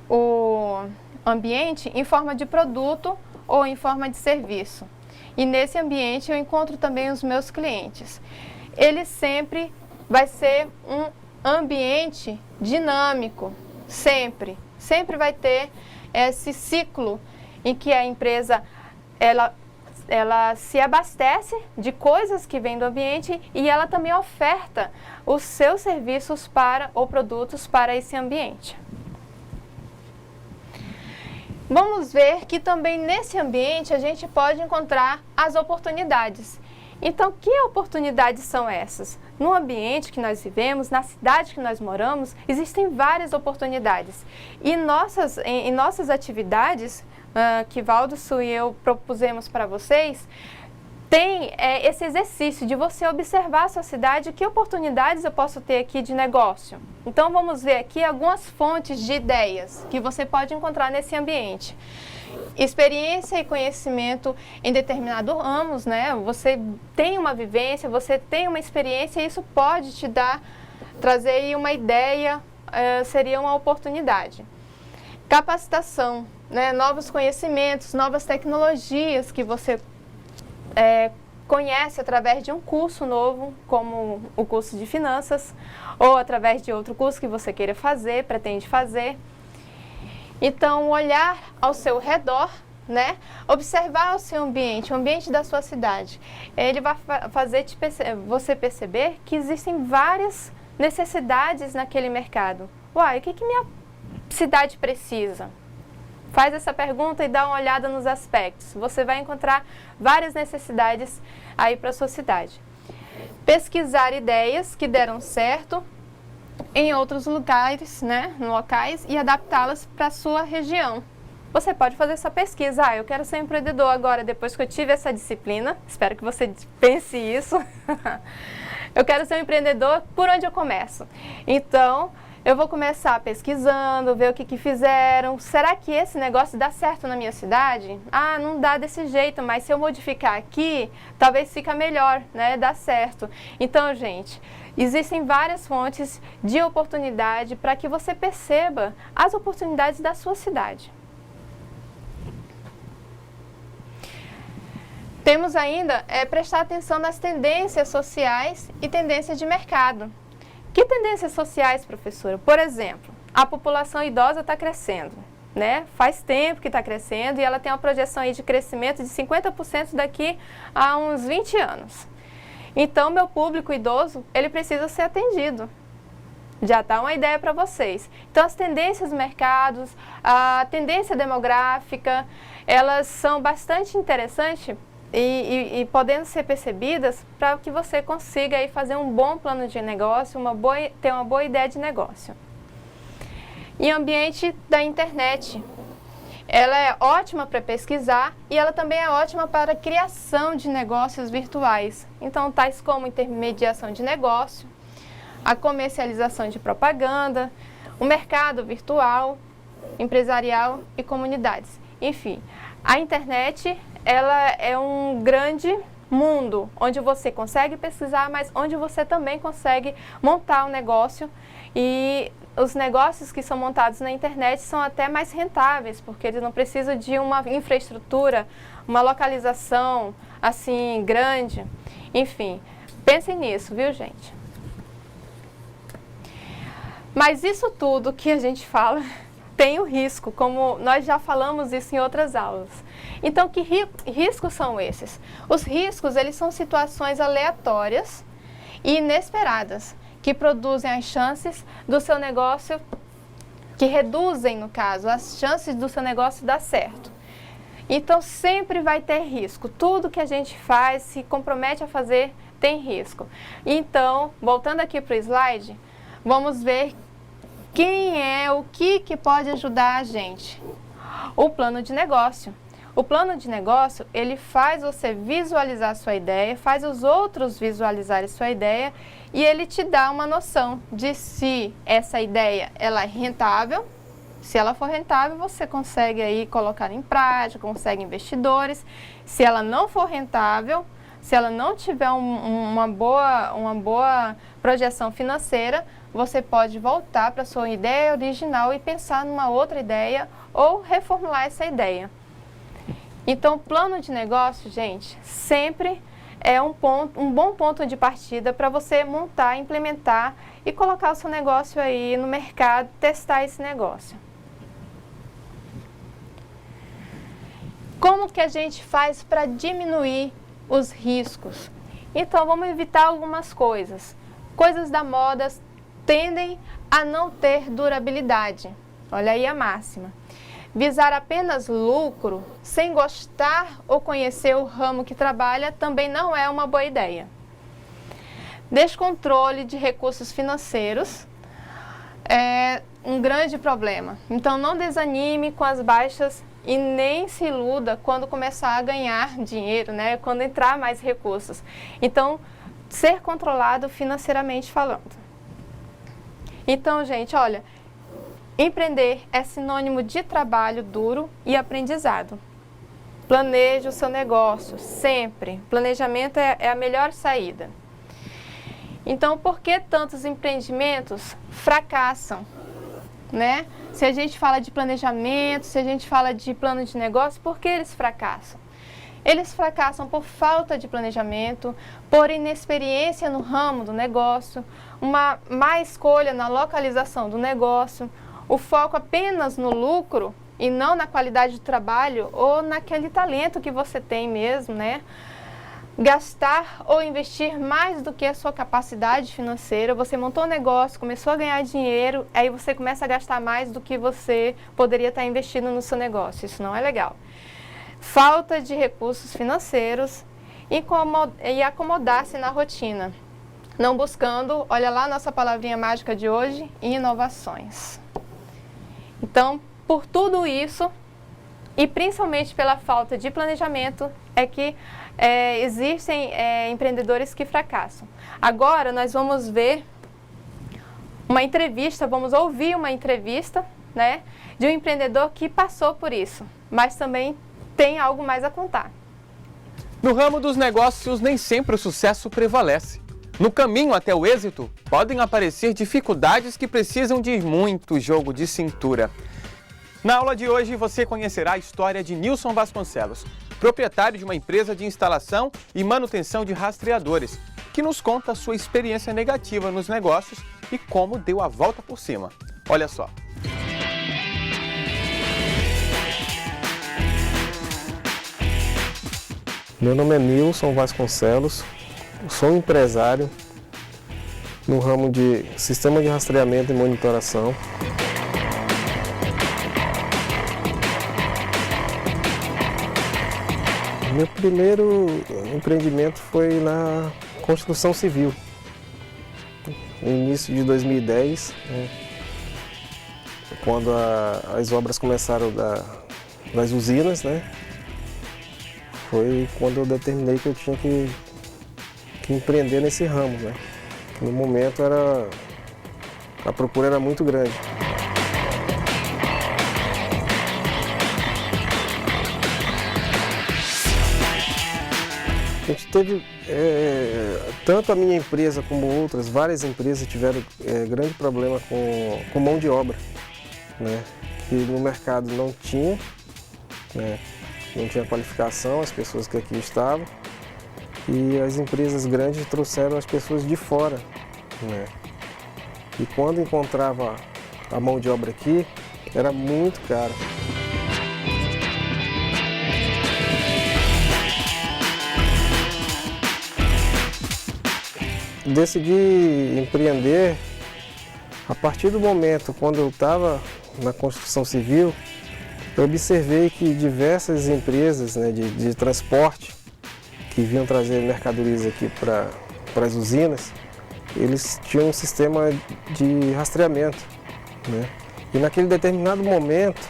o ambiente em forma de produto ou em forma de serviço. E nesse ambiente eu encontro também os meus clientes. Ele sempre vai ser um ambiente dinâmico, sempre vai ter esse ciclo em que a empresa ela se abastece de coisas que vêm do ambiente, e ela também oferta os seus serviços ou produtos para esse ambiente. Vamos ver que também nesse ambiente a gente pode encontrar as oportunidades. Então, que oportunidades são essas? No ambiente que nós vivemos, na cidade que nós moramos, existem várias oportunidades. E em nossas atividades, que Valdo e eu propusemos para vocês, tem esse exercício de você observar a sua cidade, que oportunidades eu posso ter aqui de negócio. Então vamos ver aqui algumas fontes de ideias que você pode encontrar nesse ambiente. Experiência e conhecimento em determinados ramos, né? Você tem uma vivência, você tem uma experiência e isso pode te trazer aí uma ideia, seria uma oportunidade. Capacitação, né? Novos conhecimentos, novas tecnologias que você conhece através de um curso novo, como o curso de finanças, ou através de outro curso que você queira fazer, pretende fazer. Então, olhar ao seu redor, né? Observar o seu ambiente, o ambiente da sua cidade. Ele vai fazer você perceber que existem várias necessidades naquele mercado. Uai, o que minha cidade precisa? Faz essa pergunta e dá uma olhada nos aspectos. Você vai encontrar várias necessidades aí para a sua cidade. Pesquisar ideias que deram certo em outros lugares, né, locais, e adaptá-las para a sua região. Você pode fazer essa pesquisa. Eu quero ser empreendedor agora, depois que eu tive essa disciplina. Espero que você pense isso. Eu quero ser um empreendedor, por onde eu começo? Então, eu vou começar pesquisando, ver o que fizeram. Será que esse negócio dá certo na minha cidade? Não dá desse jeito, mas se eu modificar aqui, talvez fica melhor, né? Dá certo. Então, gente, existem várias fontes de oportunidade para que você perceba as oportunidades da sua cidade. Temos ainda prestar atenção nas tendências sociais e tendências de mercado. Que tendências sociais, professora? Por exemplo, a população idosa está crescendo, né? Faz tempo que está crescendo e ela tem uma projeção aí de crescimento de 50% daqui a uns 20 anos. Então, meu público idoso, ele precisa ser atendido. Já está uma ideia para vocês. Então, as tendências do mercado, a tendência demográfica, elas são bastante interessantes e podendo ser percebidas para que você consiga aí fazer um bom plano de negócio, ter uma boa ideia de negócio. E ambiente da internet. Ela é ótima para pesquisar e ela também é ótima para a criação de negócios virtuais. Então, tais como intermediação de negócio, a comercialização de propaganda, o mercado virtual, empresarial e comunidades. Enfim, a internet, ela é um grande mundo onde você consegue pesquisar, mas onde você também consegue montar um negócio. E os negócios que são montados na internet são até mais rentáveis, porque eles não precisam de uma infraestrutura, uma localização assim grande. Enfim, pensem nisso, viu, gente? Mas isso tudo que a gente fala tem o risco, como nós já falamos isso em outras aulas. Então, que riscos são esses? Os riscos, eles são situações aleatórias e inesperadas, que produzem as chances do seu negócio, que reduzem, no caso, as chances do seu negócio dar certo. Então, sempre vai ter risco. Tudo que a gente faz, se compromete a fazer, tem risco. Então, voltando aqui para o slide, vamos ver o que pode ajudar a gente. O plano de negócio. O plano de negócio, ele faz você visualizar a sua ideia, faz os outros visualizarem sua ideia e ele te dá uma noção de se essa ideia ela é rentável. Se ela for rentável, você consegue aí colocar em prática, consegue investidores. Se ela não for rentável, se ela não tiver uma boa projeção financeira, você pode voltar para a sua ideia original e pensar numa outra ideia ou reformular essa ideia. Então, plano de negócio, gente, sempre é um bom ponto de partida para você montar, implementar e colocar o seu negócio aí no mercado, testar esse negócio. Como que a gente faz para diminuir os riscos? Então, vamos evitar algumas coisas. Coisas da moda tendem a não ter durabilidade. Olha aí a máxima. Visar apenas lucro, sem gostar ou conhecer o ramo que trabalha, também não é uma boa ideia. Descontrole de recursos financeiros é um grande problema. Então, não desanime com as baixas e nem se iluda quando começar a ganhar dinheiro, né? Quando entrar mais recursos. Então, ser controlado financeiramente falando. Então, gente, olha, empreender é sinônimo de trabalho duro e aprendizado. Planeje o seu negócio, sempre. Planejamento é a melhor saída. Então, por que tantos empreendimentos fracassam, né? Se a gente fala de planejamento, se a gente fala de plano de negócio, por que eles fracassam? Eles fracassam por falta de planejamento, por inexperiência no ramo do negócio, uma má escolha na localização do negócio, o foco apenas no lucro e não na qualidade do trabalho ou naquele talento que você tem mesmo, né? Gastar ou investir mais do que a sua capacidade financeira. Você montou um negócio, começou a ganhar dinheiro, aí você começa a gastar mais do que você poderia estar investindo no seu negócio. Isso não é legal. Falta de recursos financeiros e acomodar-se na rotina. Não buscando, olha lá a nossa palavrinha mágica de hoje, inovações. Então, por tudo isso, e principalmente pela falta de planejamento, é que existem empreendedores que fracassam. Agora nós vamos ver uma entrevista, vamos ouvir uma entrevista, né, de um empreendedor que passou por isso, mas também tem algo mais a contar. No ramo dos negócios, nem sempre o sucesso prevalece. No caminho até o êxito, podem aparecer dificuldades que precisam de muito jogo de cintura. Na aula de hoje, você conhecerá a história de Nilson Vasconcelos, proprietário de uma empresa de instalação e manutenção de rastreadores, que nos conta a sua experiência negativa nos negócios e como deu a volta por cima. Olha só. Meu nome é Nilson Vasconcelos, sou empresário no ramo de sistema de rastreamento e monitoração. Meu primeiro empreendimento foi na construção civil, no início de 2010, né, quando as obras começaram das usinas, né, foi quando eu determinei que eu tinha que empreender nesse ramo, né. No momento a procura era muito grande. A gente teve, tanto a minha empresa como outras, várias empresas tiveram grande problema com mão de obra, né? Que no mercado não tinha, né? Não tinha qualificação, as pessoas que aqui estavam, e as empresas grandes trouxeram as pessoas de fora, né? E quando encontrava a mão de obra aqui, era muito cara. Decidi empreender a partir do momento quando eu estava na construção civil. Eu observei que diversas empresas, né, de transporte que vinham trazer mercadorias aqui para as usinas, eles tinham um sistema de rastreamento, né? E naquele determinado momento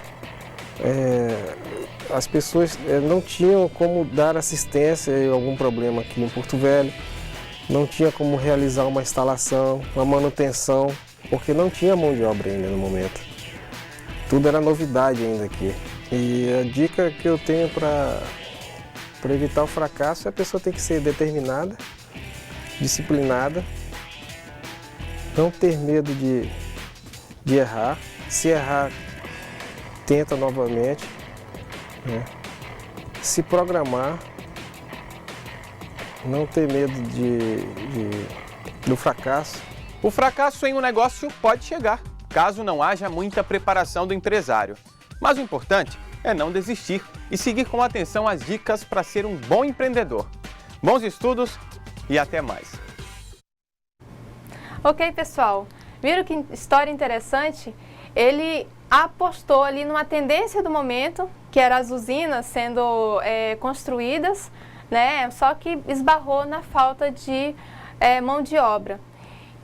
as pessoas não tinham como dar assistência em algum problema aqui em Porto Velho. Não tinha como realizar uma instalação, uma manutenção, porque não tinha mão de obra ainda no momento. Tudo era novidade ainda aqui. E a dica que eu tenho para evitar o fracasso é a pessoa ter que ser determinada, disciplinada, não ter medo de errar. Se errar, tenta novamente, né? Se programar. Não ter medo do fracasso. O fracasso em um negócio pode chegar, caso não haja muita preparação do empresário. Mas o importante é não desistir e seguir com atenção as dicas para ser um bom empreendedor. Bons estudos e até mais. Ok, pessoal. Viram que história interessante? Ele apostou ali numa tendência do momento, que eram as usinas sendo construídas, né? Só que esbarrou na falta de mão de obra.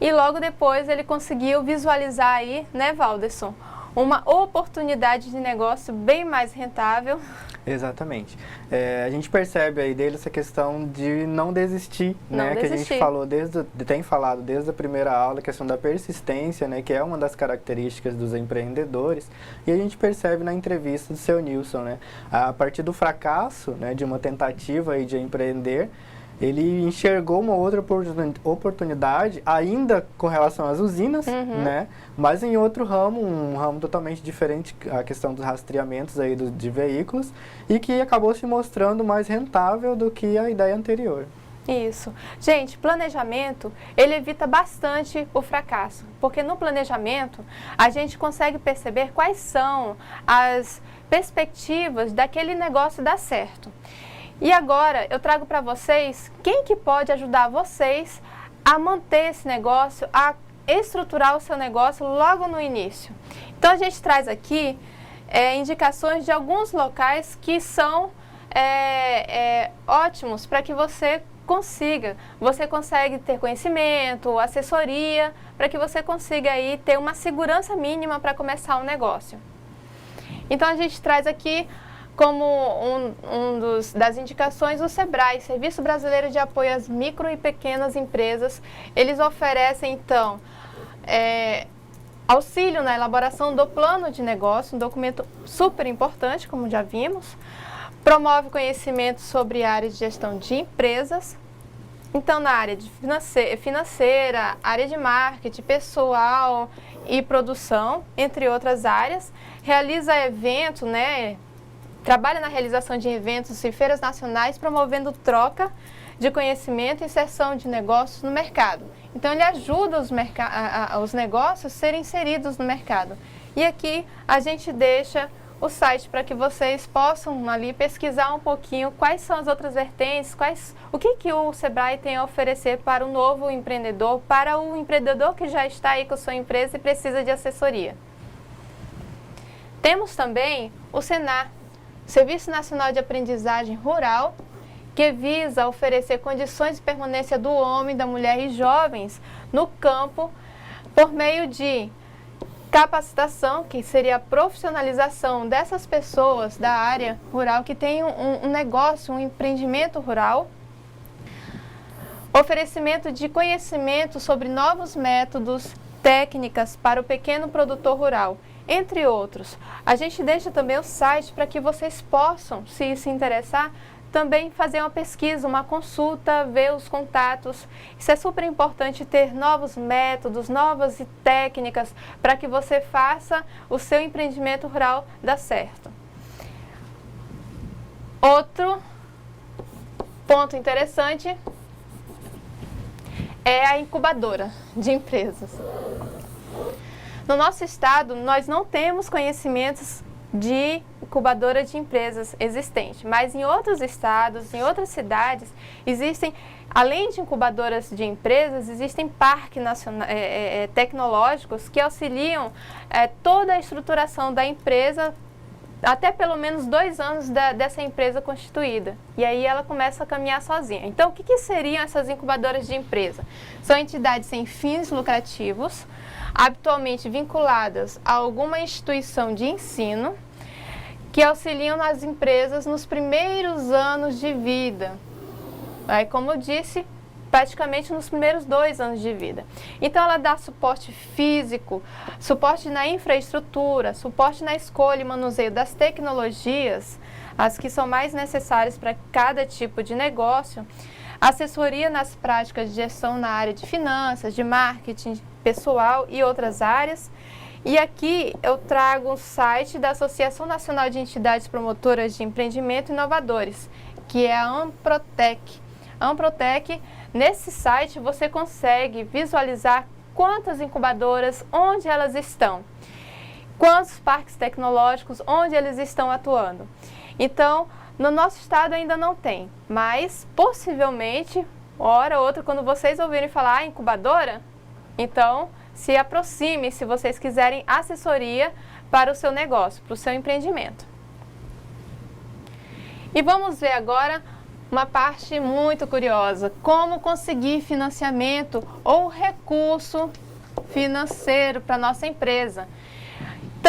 E logo depois ele conseguiu visualizar aí, né, Valderson, uma oportunidade de negócio bem mais rentável. Exatamente. A gente percebe aí dele essa questão de não desistir, né? Que a gente tem falado desde a primeira aula, a questão da persistência, né? Que é uma das características dos empreendedores. E a gente percebe na entrevista do seu Nilson, né? A partir do fracasso, né, de uma tentativa aí de empreender, ele enxergou uma outra oportunidade, ainda com relação às usinas, né? Mas em outro ramo, um ramo totalmente diferente, a questão dos rastreamentos aí de veículos, e que acabou se mostrando mais rentável do que a ideia anterior. Isso. Gente, planejamento, ele evita bastante o fracasso, porque no planejamento a gente consegue perceber quais são as perspectivas daquele negócio dar certo. E agora eu trago para vocês quem que pode ajudar vocês a manter esse negócio, a estruturar o seu negócio logo no início. Então a gente traz aqui indicações de alguns locais que são ótimos para que você consegue ter conhecimento, assessoria, para que você consiga aí ter uma segurança mínima para começar um negócio. Então a gente traz aqui como das indicações o SEBRAE, Serviço Brasileiro de Apoio às Micro e Pequenas Empresas. Eles oferecem, então, auxílio na elaboração do plano de negócio, um documento super importante, como já vimos. Promove conhecimento sobre a área de gestão de empresas. Então, na área de financeira, área de marketing, pessoal e produção, entre outras áreas. Realiza evento, né? Trabalha na realização de eventos e feiras nacionais, promovendo troca de conhecimento e inserção de negócios no mercado. Então, ele ajuda os negócios a serem inseridos no mercado. E aqui a gente deixa o site para que vocês possam ali pesquisar um pouquinho quais são as outras vertentes, o que o SEBRAE tem a oferecer para o novo empreendedor, para o empreendedor que já está aí com a sua empresa e precisa de assessoria. Temos também o SENAR, Serviço Nacional de Aprendizagem Rural, que visa oferecer condições de permanência do homem, da mulher e jovens no campo por meio de capacitação, que seria a profissionalização dessas pessoas da área rural que tem um negócio, um empreendimento rural, oferecimento de conhecimento sobre novos métodos, técnicas para o pequeno produtor rural, entre outros. A gente deixa também o site para que vocês possam, se interessar, também fazer uma pesquisa, uma consulta, ver os contatos. Isso é super importante, ter novos métodos, novas técnicas para que você faça o seu empreendimento rural dar certo. Outro ponto interessante é a incubadora de empresas. No nosso estado, nós não temos conhecimentos de incubadora de empresas existente, mas em outros estados, em outras cidades, existem, além de incubadoras de empresas, existem parques tecnológicos que auxiliam toda a estruturação da empresa até pelo menos 2 anos dessa empresa constituída. E aí ela começa a caminhar sozinha. Então, o que seriam essas incubadoras de empresa? São entidades sem fins lucrativos, habitualmente vinculadas a alguma instituição de ensino, que auxiliam as empresas nos primeiros anos de vida. Aí, como eu disse, praticamente nos primeiros 2 anos de vida. Então, ela dá suporte físico, suporte na infraestrutura, suporte na escolha e manuseio das tecnologias, as que são mais necessárias para cada tipo de negócio, assessoria nas práticas de gestão na área de finanças, de marketing pessoal e outras áreas. E aqui eu trago o site da Associação Nacional de Entidades Promotoras de Empreendimento Inovadores, que é a Amprotec. A Amprotec, nesse site você consegue visualizar quantas incubadoras, onde elas estão, quantos parques tecnológicos, onde eles estão atuando. Então, no nosso estado ainda não tem, mas possivelmente, hora ou outra, quando vocês ouvirem falar incubadora, então se aproxime se vocês quiserem assessoria para o seu negócio, para o seu empreendimento. E vamos ver agora uma parte muito curiosa, como conseguir financiamento ou recurso financeiro para a nossa empresa.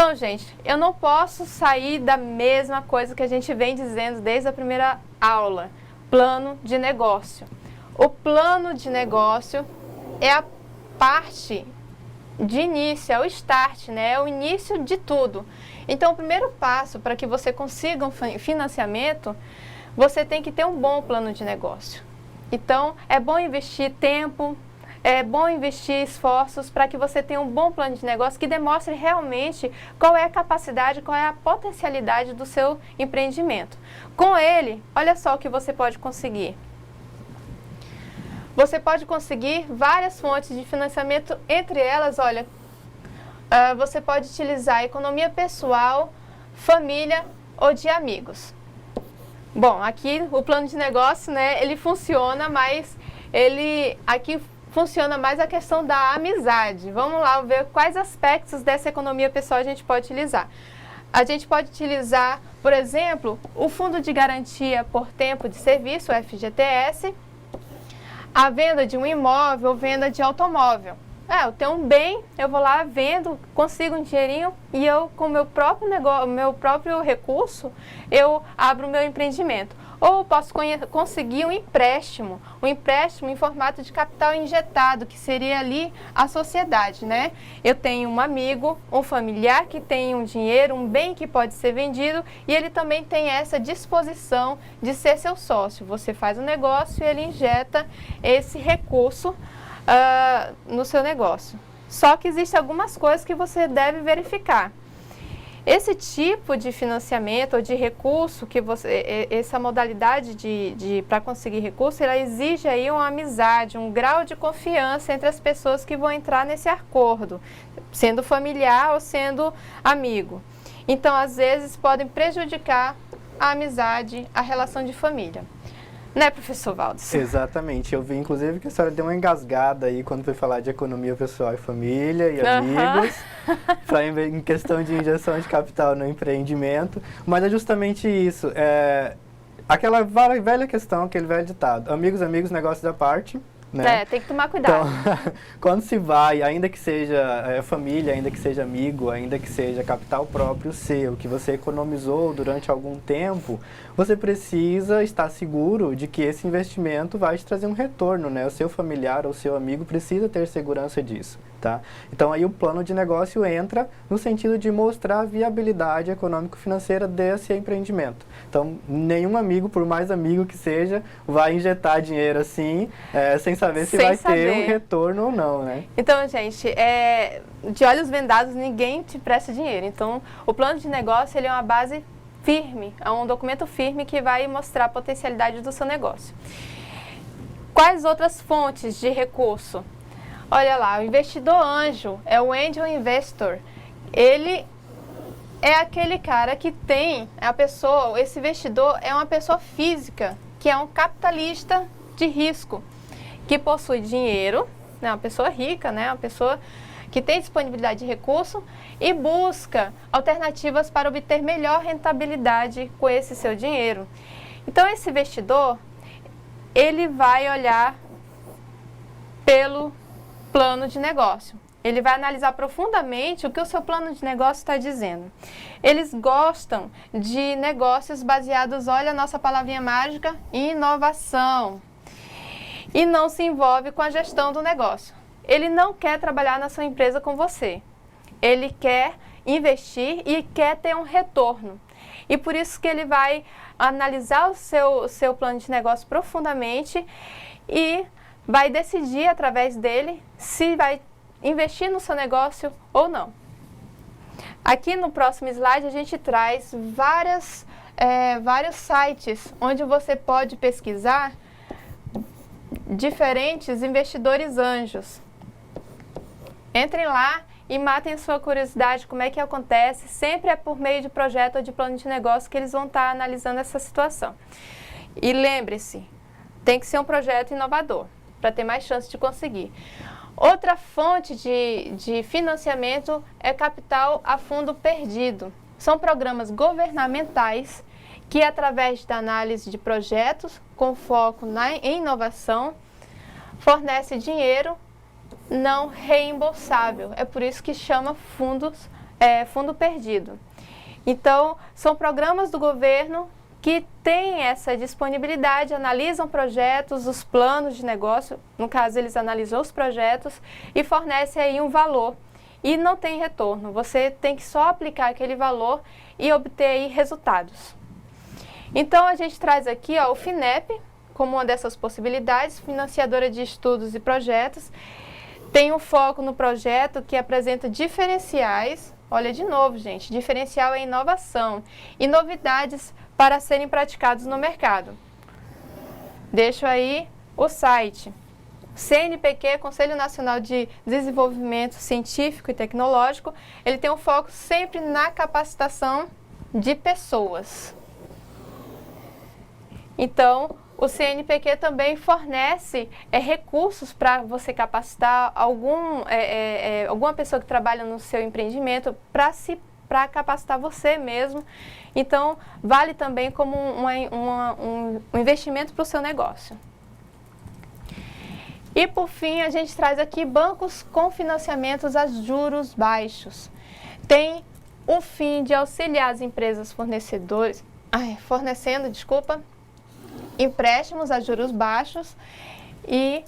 Então, gente, eu não posso sair da mesma coisa que a gente vem dizendo desde a primeira aula, plano de negócio. O plano de negócio é a parte de início, é o start, né? É o início de tudo. Então, o primeiro passo para que você consiga um financiamento, você tem que ter um bom plano de negócio. Então, é bom investir tempo, é bom investir esforços para que você tenha um bom plano de negócio que demonstre realmente qual é a capacidade, qual é a potencialidade do seu empreendimento. Com ele, olha só o que você pode conseguir. Você pode conseguir várias fontes de financiamento, entre elas, olha, você pode utilizar a economia pessoal, família ou de amigos. Bom, aqui o plano de negócio, né, ele funciona, mas aqui funciona mais a questão da amizade. Vamos lá ver quais aspectos dessa economia pessoal a gente pode utilizar. A gente pode utilizar, por exemplo, o Fundo de Garantia por Tempo de Serviço, o FGTS, a venda de um imóvel ou venda de automóvel. Eu tenho um bem, eu vou lá, vendo, consigo um dinheirinho e eu, com o meu próprio negócio, meu próprio recurso, eu abro o meu empreendimento. Ou posso conseguir um empréstimo em formato de capital injetado, que seria ali a sociedade, né? Eu tenho um amigo, um familiar que tem um dinheiro, um bem que pode ser vendido e ele também tem essa disposição de ser seu sócio. Você faz um negócio e ele injeta esse recurso no seu negócio. Só que existem algumas coisas que você deve verificar. Esse tipo de financiamento ou de recurso, essa modalidade para conseguir recurso, ela exige aí uma amizade, um grau de confiança entre as pessoas que vão entrar nesse acordo, sendo familiar ou sendo amigo. Então, às vezes, podem prejudicar a amizade, a relação de família. Né, professor Valdes? Exatamente. Eu vi, inclusive, que a senhora deu uma engasgada aí quando foi falar de economia pessoal e família e amigos, em questão de injeção de capital no empreendimento. Mas é justamente isso. Aquela velha questão, aquele velho ditado. Amigos, negócios da parte. Né? Tem que tomar cuidado. Então, quando se vai, ainda que seja família, ainda que seja amigo, ainda que seja capital próprio seu, que você economizou durante algum tempo, você precisa estar seguro de que esse investimento vai te trazer um retorno, né? O seu familiar ou o seu amigo precisa ter segurança disso, tá? Então, aí o plano de negócio entra no sentido de mostrar a viabilidade econômico-financeira desse empreendimento. Então, nenhum amigo, por mais amigo que seja, vai injetar dinheiro assim, sem saber se vai ter um retorno ou não, né? Então, gente, de olhos vendados, ninguém te presta dinheiro. Então, o plano de negócio, ele é uma base firme, é um documento firme que vai mostrar a potencialidade do seu negócio. Quais outras fontes de recurso? Olha lá, o investidor anjo, é o angel investor. Ele é aquele cara que tem, esse investidor é uma pessoa física, que é um capitalista de risco, que possui dinheiro, né, uma pessoa rica, né, uma pessoa que tem disponibilidade de recurso e busca alternativas para obter melhor rentabilidade com esse seu dinheiro. Então, esse investidor, ele vai olhar pelo plano de negócio. Ele vai analisar profundamente o que o seu plano de negócio está dizendo. Eles gostam de negócios baseados, olha a nossa palavrinha mágica, inovação. E não se envolve com a gestão do negócio. Ele não quer trabalhar na sua empresa com você. Ele quer investir e quer ter um retorno. E por isso que ele vai analisar o seu plano de negócio profundamente e vai decidir através dele se vai investir no seu negócio ou não. Aqui no próximo slide a gente traz vários sites onde você pode pesquisar diferentes investidores anjos. Entrem lá e matem sua curiosidade, como é que acontece. Sempre é por meio de projeto ou de plano de negócio que eles vão estar analisando essa situação. E lembre-se, tem que ser um projeto inovador para ter mais chance de conseguir. Outra fonte de financiamento é capital a fundo perdido. São programas governamentais que, através da análise de projetos com foco em inovação, fornece dinheiro não reembolsável. É por isso que chama fundos fundo perdido. Então, são programas do governo que têm essa disponibilidade, analisam projetos, os planos de negócio, no caso eles analisam os projetos e fornecem aí um valor e não tem retorno. Você tem que só aplicar aquele valor e obter aí resultados. Então a gente traz aqui o FINEP como uma dessas possibilidades, financiadora de estudos e projetos. Tem um foco no projeto que apresenta diferenciais. Olha de novo, gente, diferencial é inovação e novidades para serem praticados no mercado. Deixo aí o site. CNPq, Conselho Nacional de Desenvolvimento Científico e Tecnológico, ele tem um foco sempre na capacitação de pessoas. Então, o CNPq também fornece recursos para você capacitar alguma pessoa que trabalha no seu empreendimento para capacitar você mesmo. Então, vale também como um investimento para o seu negócio. E, por fim, a gente traz aqui bancos com financiamentos a juros baixos. Tem o fim de auxiliar as empresas fornecendo empréstimos a juros baixos e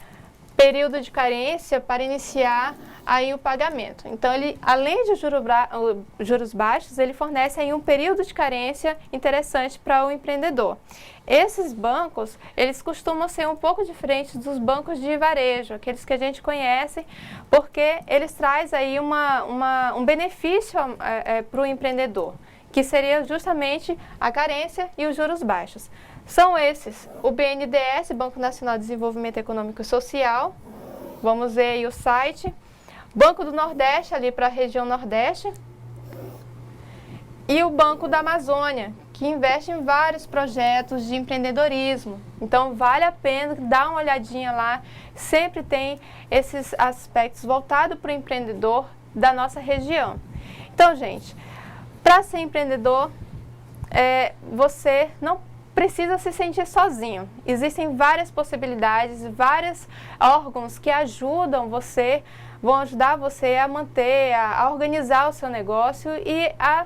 período de carência para iniciar aí o pagamento. Então, ele, além de juros baixos, ele fornece aí um período de carência interessante para o empreendedor. Esses bancos, eles costumam ser um pouco diferentes dos bancos de varejo, aqueles que a gente conhece, porque eles trazem aí um benefício para o empreendedor, que seria justamente a carência e os juros baixos. São esses, o BNDES, Banco Nacional de Desenvolvimento Econômico e Social, vamos ver aí o site, Banco do Nordeste, ali para a região Nordeste, e o Banco da Amazônia, que investe em vários projetos de empreendedorismo. Então, vale a pena dar uma olhadinha lá, sempre tem esses aspectos voltados para o empreendedor da nossa região. Então, gente, para ser empreendedor, você não precisa se sentir sozinho. Existem várias possibilidades, vários órgãos que vão ajudar você a manter, a organizar o seu negócio e a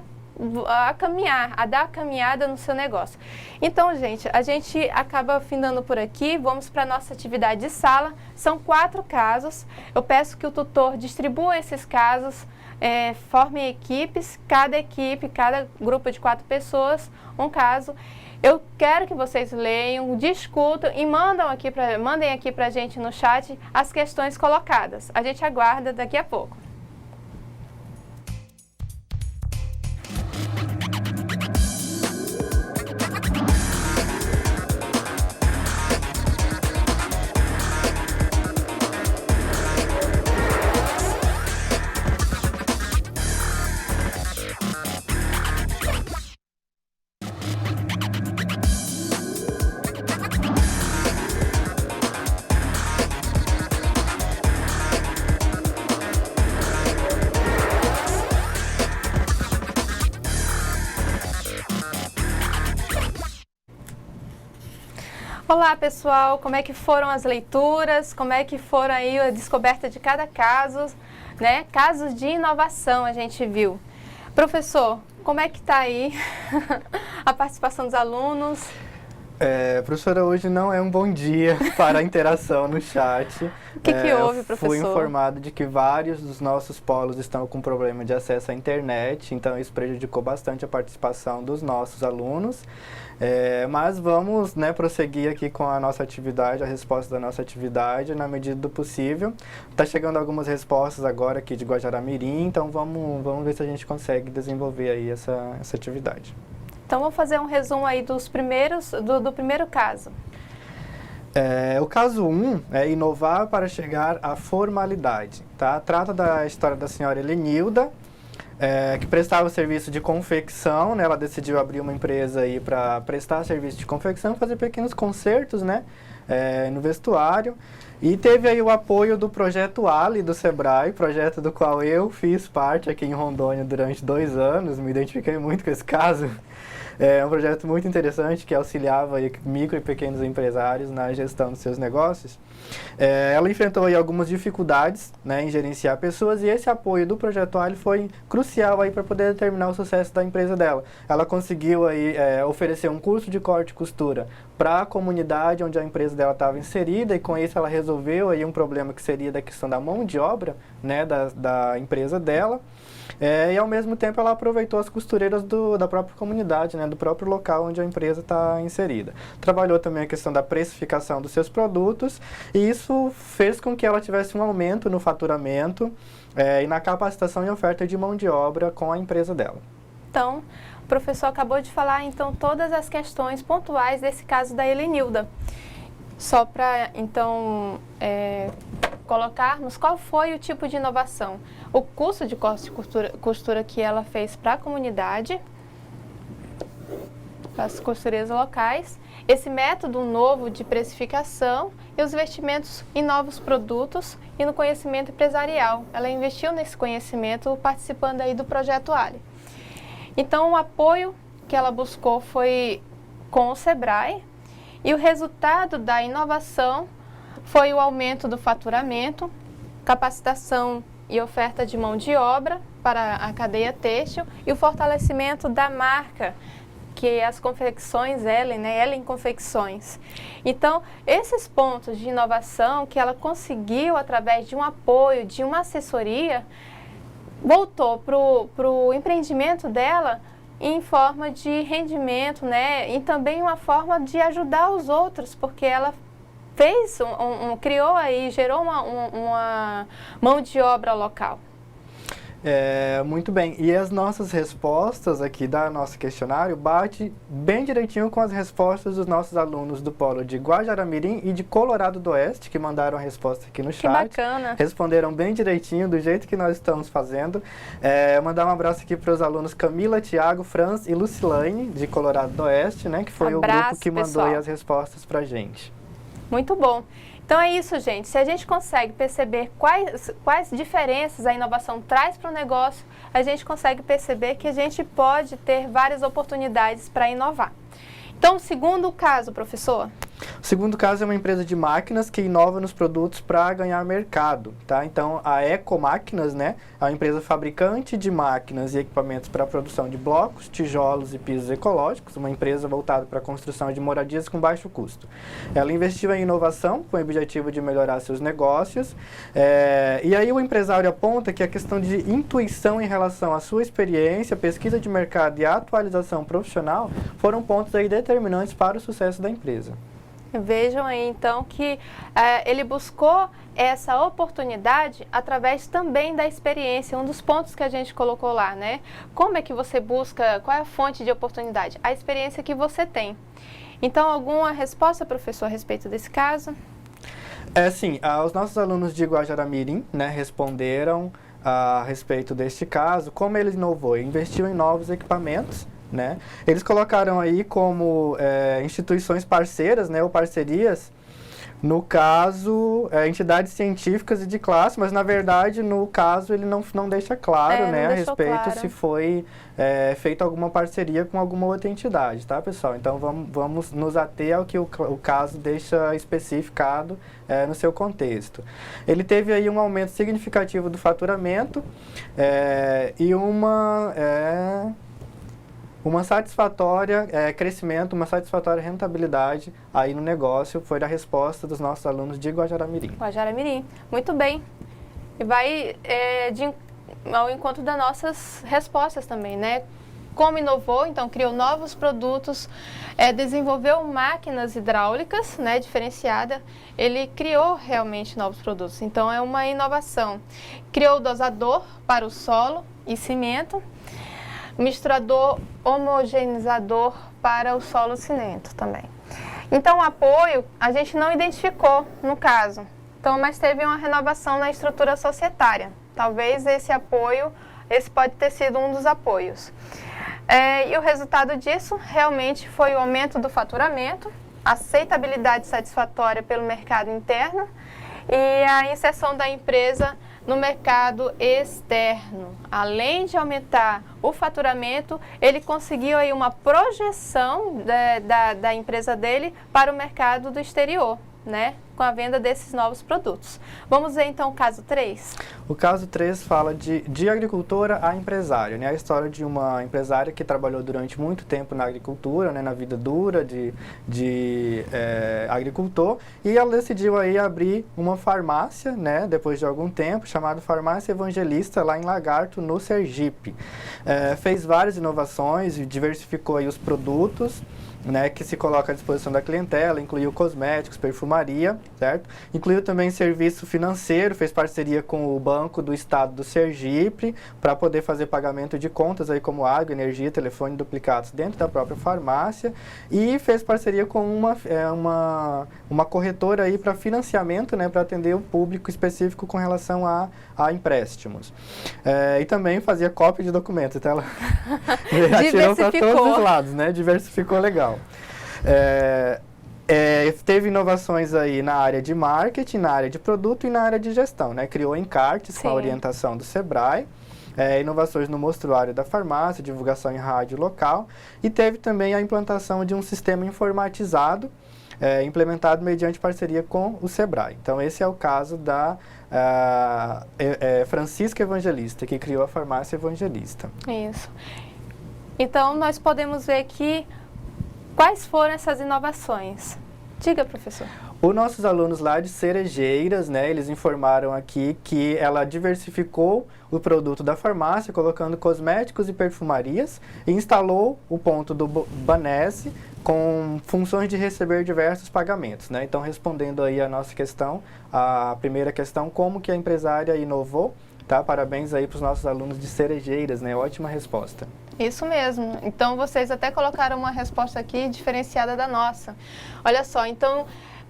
dar a caminhada no seu negócio. Então, gente, a gente acaba findando por aqui, vamos para a nossa atividade de sala. São 4 casos. Eu peço que o tutor distribua esses casos, formem equipes, cada grupo de 4 pessoas, um caso. Eu quero que vocês leiam, discutam e mandem aqui para a gente no chat as questões colocadas. A gente aguarda daqui a pouco. Olá, pessoal, como é que foram as leituras, como é que foram aí a descoberta de cada caso, né? Casos de inovação a gente viu. Professor, como é que está aí a participação dos alunos? Professora, hoje não é um bom dia para a interação no chat. O que houve, professor? Fui informado de que vários dos nossos polos estão com problema de acesso à internet, então isso prejudicou bastante a participação dos nossos alunos. Mas vamos, prosseguir aqui com a nossa atividade, a resposta da nossa atividade, na medida do possível. Está chegando algumas respostas agora aqui de Guajará-Mirim, então vamos ver se a gente consegue desenvolver aí essa atividade. Então, vamos fazer um resumo aí do primeiro caso. O caso 1 é inovar para chegar à formalidade. Tá? Trata da história da senhora Helenilda, que prestava serviço de confecção, né? Ela decidiu abrir uma empresa aí para prestar serviço de confecção, fazer pequenos consertos, né? No vestuário. E teve aí o apoio do projeto Ali do Sebrae, projeto do qual eu fiz parte aqui em Rondônia durante 2 anos, me identifiquei muito com esse caso. É um projeto muito interessante que auxiliava aí micro e pequenos empresários na gestão dos seus negócios. Ela enfrentou aí algumas dificuldades, né, em gerenciar pessoas, e esse apoio do Projeto Ali foi crucial aí para poder determinar o sucesso da empresa dela. Ela conseguiu aí oferecer um curso de corte e costura para a comunidade onde a empresa dela estava inserida, e com isso ela resolveu aí um problema que seria da questão da mão de obra, né, da empresa dela. E ao mesmo tempo ela aproveitou as costureiras da própria comunidade, né, do próprio local onde a empresa está inserida. Trabalhou também a questão da precificação dos seus produtos, e isso fez com que ela tivesse um aumento no faturamento e na capacitação e oferta de mão de obra com a empresa dela. Então, o professor acabou de falar então todas as questões pontuais desse caso da Helenilda. Só para então colocarmos qual foi o tipo de inovação. O curso de corte e costura que ela fez para a comunidade, para as costureiras locais, esse método novo de precificação e os investimentos em novos produtos e no conhecimento empresarial. Ela investiu nesse conhecimento participando aí do Projeto Ali. Então, o apoio que ela buscou foi com o Sebrae, e o resultado da inovação foi o aumento do faturamento, capacitação e oferta de mão de obra para a cadeia têxtil e o fortalecimento da marca, que é as confecções Ellen, né? Ellen Confecções. Então, esses pontos de inovação que ela conseguiu através de um apoio, de uma assessoria, voltou para o empreendimento dela em forma de rendimento, né? E também uma forma de ajudar os outros, porque ela fez, criou aí, gerou uma mão de obra local. Muito bem, e as nossas respostas aqui da nosso questionário bate bem direitinho com as respostas dos nossos alunos do polo de Guajará-Mirim e de Colorado do Oeste, que mandaram a resposta aqui no chat. Que bacana! Responderam bem direitinho, do jeito que nós estamos fazendo. Mandar um abraço aqui para os alunos Camila, Tiago, Franz e Lucilane, de Colorado do Oeste, né, que foi o grupo que mandou aí as respostas para a gente. Muito bom! Então é isso, gente. Se a gente consegue perceber quais diferenças a inovação traz para o negócio, a gente consegue perceber que a gente pode ter várias oportunidades para inovar. Então, o segundo caso, professor? O segundo caso é uma empresa de máquinas que inova nos produtos para ganhar mercado, tá? Então, a Ecomáquinas, né, é uma empresa fabricante de máquinas e equipamentos para a produção de blocos, tijolos e pisos ecológicos, uma empresa voltada para a construção de moradias com baixo custo. Ela investiu em inovação com o objetivo de melhorar seus negócios, e aí o empresário aponta que a questão de intuição em relação à sua experiência, pesquisa de mercado e atualização profissional foram pontos aí determinantes para o sucesso da empresa. Vejam aí, então, que ele buscou essa oportunidade através também da experiência, um dos pontos que a gente colocou lá, né? Como é que você busca, qual é a fonte de oportunidade? A experiência que você tem. Então, alguma resposta, professor, a respeito desse caso? Sim, os nossos alunos de Guajará-Mirim, né, responderam a respeito deste caso, como ele inovou, investiu em novos equipamentos, né? Eles colocaram aí como instituições parceiras, né, ou parcerias, no caso, entidades científicas e de classe, mas na verdade, no caso, ele não deixa claro, né, a respeito se foi feita alguma parceria com alguma outra entidade, tá, pessoal? Então, vamos nos ater ao que o caso deixa especificado no seu contexto. Ele teve aí um aumento significativo do faturamento e uma satisfatória crescimento, uma satisfatória rentabilidade aí no negócio, foi a resposta dos nossos alunos de Guajará-Mirim. Guajará-Mirim, muito bem. E vai ao encontro das nossas respostas também, né? Como inovou, então criou novos produtos, desenvolveu máquinas hidráulicas, né, diferenciada. Ele criou realmente novos produtos, então é uma inovação. Criou dosador para o solo e cimento, misturador homogeneizador para o solo cinento também. Então, o apoio a gente não identificou no caso, então, mas teve uma renovação na estrutura societária. Talvez esse pode ter sido um dos apoios. E o resultado disso realmente foi o aumento do faturamento, aceitabilidade satisfatória pelo mercado interno e a inserção da empresa no mercado externo. Além de aumentar o faturamento, ele conseguiu aí uma projeção da empresa dele para o mercado do exterior, né? Com a venda desses novos produtos. Vamos ver então o caso 3? O caso 3 fala de agricultora a empresária, né? A história de uma empresária que trabalhou durante muito tempo na agricultura, né? Na vida dura de agricultor, e ela decidiu aí abrir uma farmácia, né? Depois de algum tempo, chamada Farmácia Evangelista, lá em Lagarto, no Sergipe. Fez várias inovações e diversificou aí os produtos, né, que se coloca à disposição da clientela, incluiu cosméticos, perfumaria, certo? Incluiu também serviço financeiro, fez parceria com o Banco do Estado do Sergipe para poder fazer pagamento de contas aí como água, energia, telefone duplicados dentro da própria farmácia, e fez parceria com uma corretora aí para financiamento, né, para atender o público específico com relação a empréstimos. E também fazia cópia de documentos, então ela atirou para todos os lados, né? Diversificou legal. Teve inovações aí na área de marketing, na área de produto e na área de gestão, né? Criou encartes Sim. com a orientação do Sebrae, inovações no mostruário da farmácia, divulgação em rádio local, e teve também a implantação de um sistema informatizado, implementado mediante parceria com o Sebrae. Então, esse é o caso da Francisca Evangelista, que criou a Farmácia Evangelista. Isso. Então, nós podemos ver que quais foram essas inovações? Diga, professor. Os nossos alunos lá de Cerejeiras, né, eles informaram aqui que ela diversificou o produto da farmácia, colocando cosméticos e perfumarias, e instalou o ponto do Banese com funções de receber diversos pagamentos, né? Então, respondendo aí a nossa questão, a primeira questão, como que a empresária inovou, tá? Parabéns aí para os nossos alunos de Cerejeiras, né? Ótima resposta. Isso mesmo. Então, vocês até colocaram uma resposta aqui diferenciada da nossa. Olha só, então,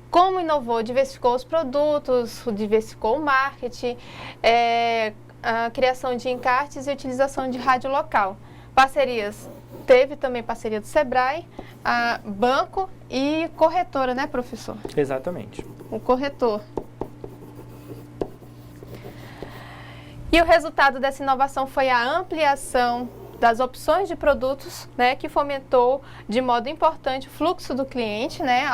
como inovou? Diversificou os produtos, diversificou o marketing, a criação de encartes e utilização de rádio local. Parcerias. Teve também parceria do Sebrae, banco e corretora, né, professor? Exatamente. O corretor. E o resultado dessa inovação foi a ampliação das opções de produtos, né, que fomentou de modo importante o fluxo do cliente, né,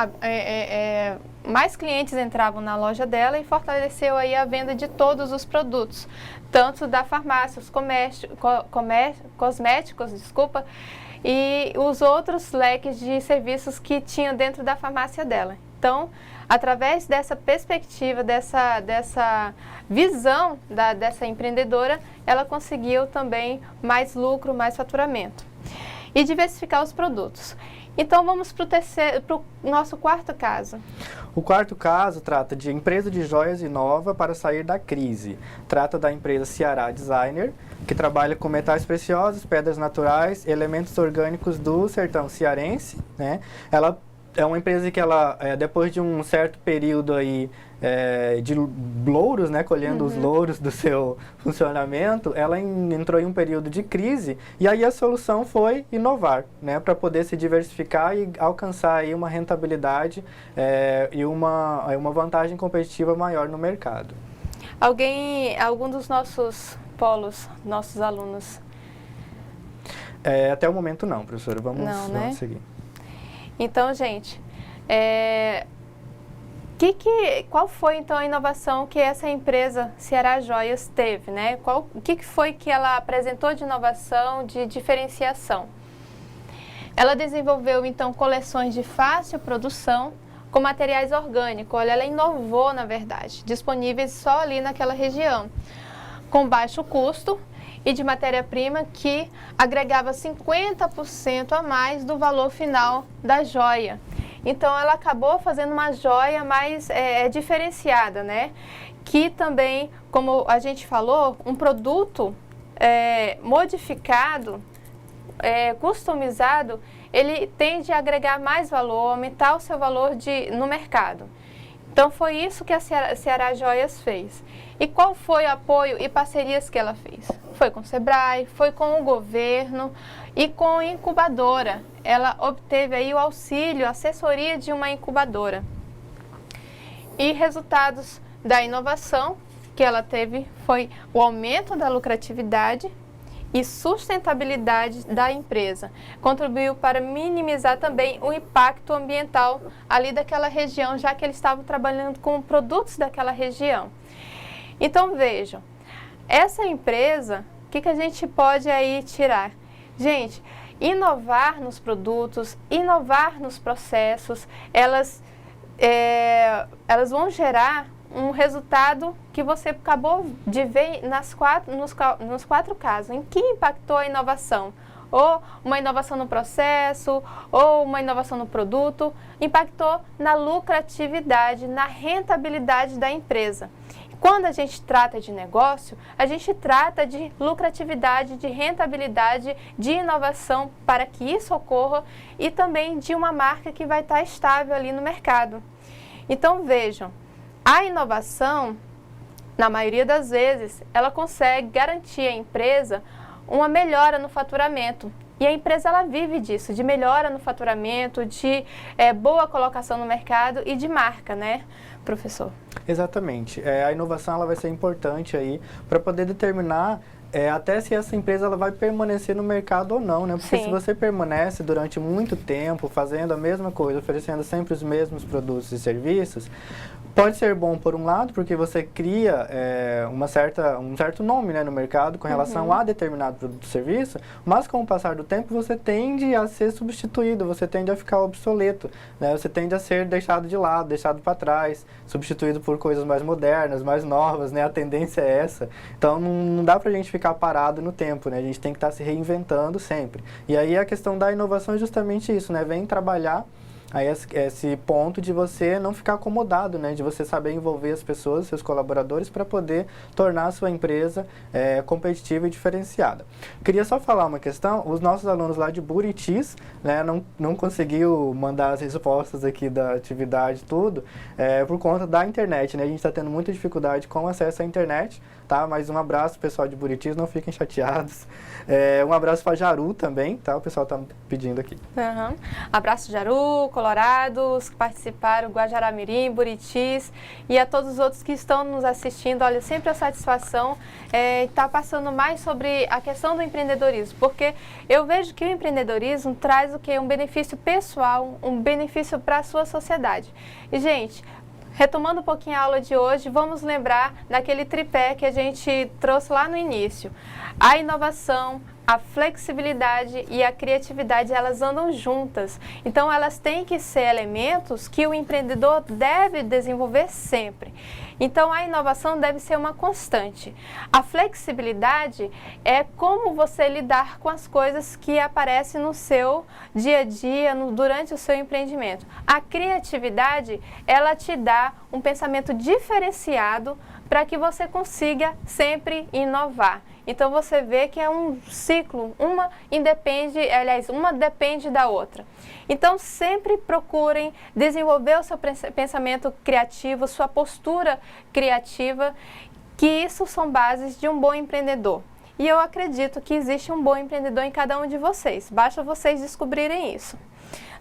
mais clientes entravam na loja dela e fortaleceu aí a venda de todos os produtos, tanto da farmácia, os cosméticos, desculpa, e os outros leques de serviços que tinha dentro da farmácia dela. Então, através dessa perspectiva, dessa visão dessa empreendedora, ela conseguiu também mais lucro, mais faturamento. E diversificar os produtos. Então, vamos para o nosso quarto caso. O quarto caso trata de empresa de joias inova para sair da crise. Trata da empresa Ceará Designer, que trabalha com metais preciosos, pedras naturais, elementos orgânicos do sertão cearense, né? Ela é uma empresa que ela, depois de um certo período aí de louros, né, colhendo os louros do seu funcionamento, ela entrou em um período de crise, e aí a solução foi inovar, né, para poder se diversificar e alcançar aí uma rentabilidade e uma vantagem competitiva maior no mercado. Algum dos nossos polos, nossos alunos? Até o momento não, professora. Vamos seguir. Então, gente, qual foi então a inovação que essa empresa Ceará Joias teve, né? O que foi que ela apresentou de inovação, de diferenciação? Ela desenvolveu então coleções de fácil produção com materiais orgânicos. Olha, ela inovou, na verdade, disponíveis só ali naquela região, com baixo custo e de matéria-prima que agregava 50% a mais do valor final da joia. Então, ela acabou fazendo uma joia mais diferenciada, né? Que também, como a gente falou, um produto modificado, customizado, ele tende a agregar mais valor, aumentar o seu valor no mercado. Então, foi isso que a Ceará Joias fez. E qual foi o apoio e parcerias que ela fez? Foi com o Sebrae, foi com o governo e com a incubadora. Ela obteve aí o auxílio, a assessoria de uma incubadora. E resultados da inovação que ela teve foi o aumento da lucratividade e sustentabilidade da empresa. Contribuiu para minimizar também o impacto ambiental ali daquela região, já que eles estavam trabalhando com produtos daquela região. Então vejam, essa empresa, o que a gente pode aí tirar? Gente, inovar nos produtos, inovar nos processos, elas vão gerar um resultado que você acabou de ver nos quatro casos. Em que impactou a inovação? Ou uma inovação no processo, ou uma inovação no produto, impactou na lucratividade, na rentabilidade da empresa. Quando a gente trata de negócio, a gente trata de lucratividade, de rentabilidade, de inovação para que isso ocorra e também de uma marca que vai estar estável ali no mercado. Então vejam, a inovação, na maioria das vezes, ela consegue garantir à empresa uma melhora no faturamento. E a empresa ela vive disso, de melhora no faturamento, de boa colocação no mercado e de marca, né, professor? Exatamente. A inovação ela vai ser importante aí para poder determinar até se essa empresa ela vai permanecer no mercado ou não, né? Porque se você permanece durante muito tempo fazendo a mesma coisa, oferecendo sempre os mesmos produtos e serviços, pode ser bom por um lado, porque você cria um certo nome, né, no mercado com relação a determinado produto ou serviço, mas com o passar do tempo você tende a ser substituído, você tende a ficar obsoleto, né? Você tende a ser deixado de lado, deixado para trás, substituído por coisas mais modernas, mais novas, né? A tendência é essa. Então não dá pra gente ficar parado no tempo, né? A gente tem que estar se reinventando sempre. E aí a questão da inovação é justamente isso, né? Vem trabalhar aí esse ponto de você não ficar acomodado, né? De você saber envolver as pessoas, seus colaboradores, para poder tornar a sua empresa competitiva e diferenciada. Queria só falar uma questão, os nossos alunos lá de Buritis, né, não conseguiu mandar as respostas aqui da atividade, tudo, por conta da internet, né? A gente está tendo muita dificuldade com acesso à internet, tá? Mas um abraço, pessoal de Buritis, não fiquem chateados. Um abraço para Jaru também, tá? O pessoal está pedindo aqui. Abraço Jaru, Colorados, que participaram, Guajará-Mirim, Buritis e a todos os outros que estão nos assistindo. Olha, sempre a satisfação estar passando mais sobre a questão do empreendedorismo, porque eu vejo que o empreendedorismo traz o quê? Um benefício pessoal, um benefício para a sua sociedade. E, gente, retomando um pouquinho a aula de hoje, vamos lembrar daquele tripé que a gente trouxe lá no início. A inovação, a flexibilidade e a criatividade, elas andam juntas. Então, elas têm que ser elementos que o empreendedor deve desenvolver sempre. Então, a inovação deve ser uma constante. A flexibilidade é como você lidar com as coisas que aparecem no seu dia a dia, durante o seu empreendimento. A criatividade, ela te dá um pensamento diferenciado para que você consiga sempre inovar. Então você vê que é um ciclo, uma depende da outra. Então sempre procurem desenvolver o seu pensamento criativo, sua postura criativa, que isso são bases de um bom empreendedor. E eu acredito que existe um bom empreendedor em cada um de vocês, basta vocês descobrirem isso.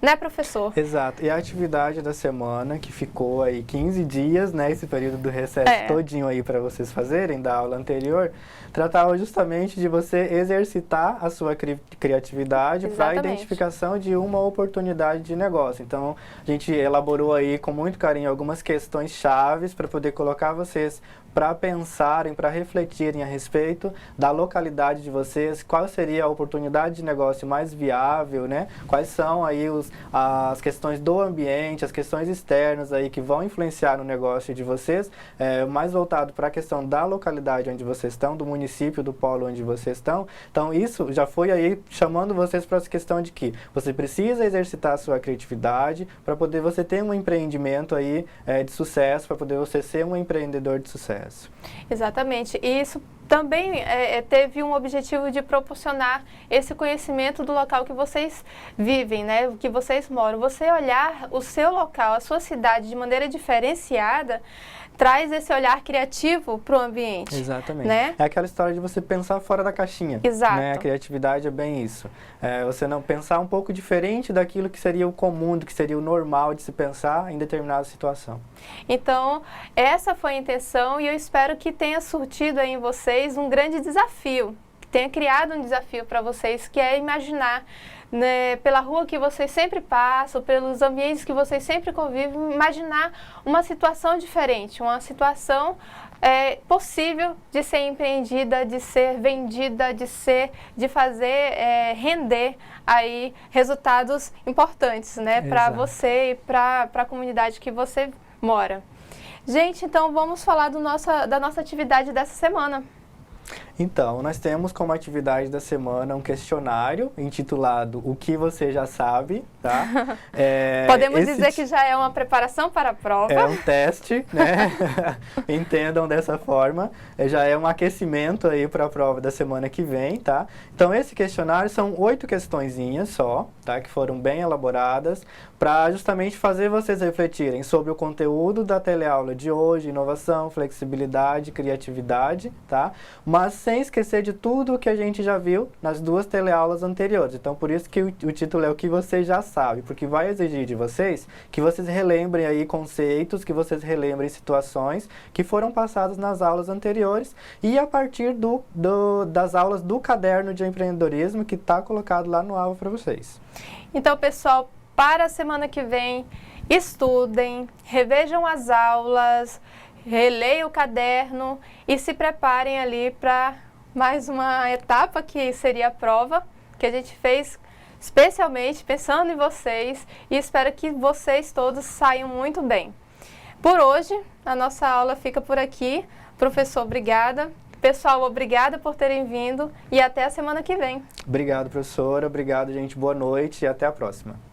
Né, professor? Exato. E a atividade da semana, que ficou aí 15 dias, né, esse período do recesso todinho aí para vocês fazerem, da aula anterior, tratava justamente de você exercitar a sua criatividade para a identificação de uma oportunidade de negócio. Então, a gente elaborou aí com muito carinho algumas questões chaves para poder colocar vocês para pensarem, para refletirem a respeito da localidade de vocês, qual seria a oportunidade de negócio mais viável, né? Quais são aí as questões do ambiente, as questões externas aí que vão influenciar no negócio de vocês, mais voltado para a questão da localidade onde vocês estão, do município, do polo onde vocês estão. Então, isso já foi aí chamando vocês para essa questão de que você precisa exercitar a sua criatividade para poder você ter um empreendimento aí de sucesso, para poder você ser um empreendedor de sucesso. Exatamente. E isso também teve um objetivo de proporcionar esse conhecimento do local que vocês vivem, né? Que vocês moram. Você olhar o seu local, a sua cidade de maneira diferenciada, traz esse olhar criativo para o ambiente. Exatamente. Né? É aquela história de você pensar fora da caixinha. Exato. Né? A criatividade é bem isso. Você não pensar um pouco diferente daquilo que seria o comum, do que seria o normal de se pensar em determinada situação. Então, essa foi a intenção e eu espero que tenha surtido aí em vocês um grande desafio, que tenha criado um desafio para vocês, que é imaginar, né, pela rua que vocês sempre passam, pelos ambientes que vocês sempre convivem, imaginar uma situação diferente, uma situação possível de ser empreendida, de ser vendida, de fazer render aí resultados importantes, né, para você e para a comunidade que você mora. Gente, então vamos falar da nossa atividade dessa semana. Então, nós temos como atividade da semana um questionário intitulado O que você já sabe, tá? Podemos dizer que já é uma preparação para a prova. É um teste, né? Entendam dessa forma. Já é um aquecimento aí para a prova da semana que vem, tá? Então, esse questionário são 8 questõezinhas só, tá? Que foram bem elaboradas para justamente fazer vocês refletirem sobre o conteúdo da teleaula de hoje, inovação, flexibilidade, criatividade, tá? Mas sem esquecer de tudo o que a gente já viu nas 2 teleaulas anteriores. Então, por isso que o título é O que você já sabe, porque vai exigir de vocês que vocês relembrem aí conceitos, que vocês relembrem situações que foram passadas nas aulas anteriores e a partir das aulas do caderno de empreendedorismo que está colocado lá no alvo para vocês. Então, pessoal, para a semana que vem, estudem, revejam as aulas, releiam o caderno e se preparem ali para mais uma etapa que seria a prova, que a gente fez especialmente pensando em vocês e espero que vocês todos saiam muito bem. Por hoje, a nossa aula fica por aqui. Professor, obrigada. Pessoal, obrigada por terem vindo e até a semana que vem. Obrigado, professora. Obrigado, gente. Boa noite e até a próxima.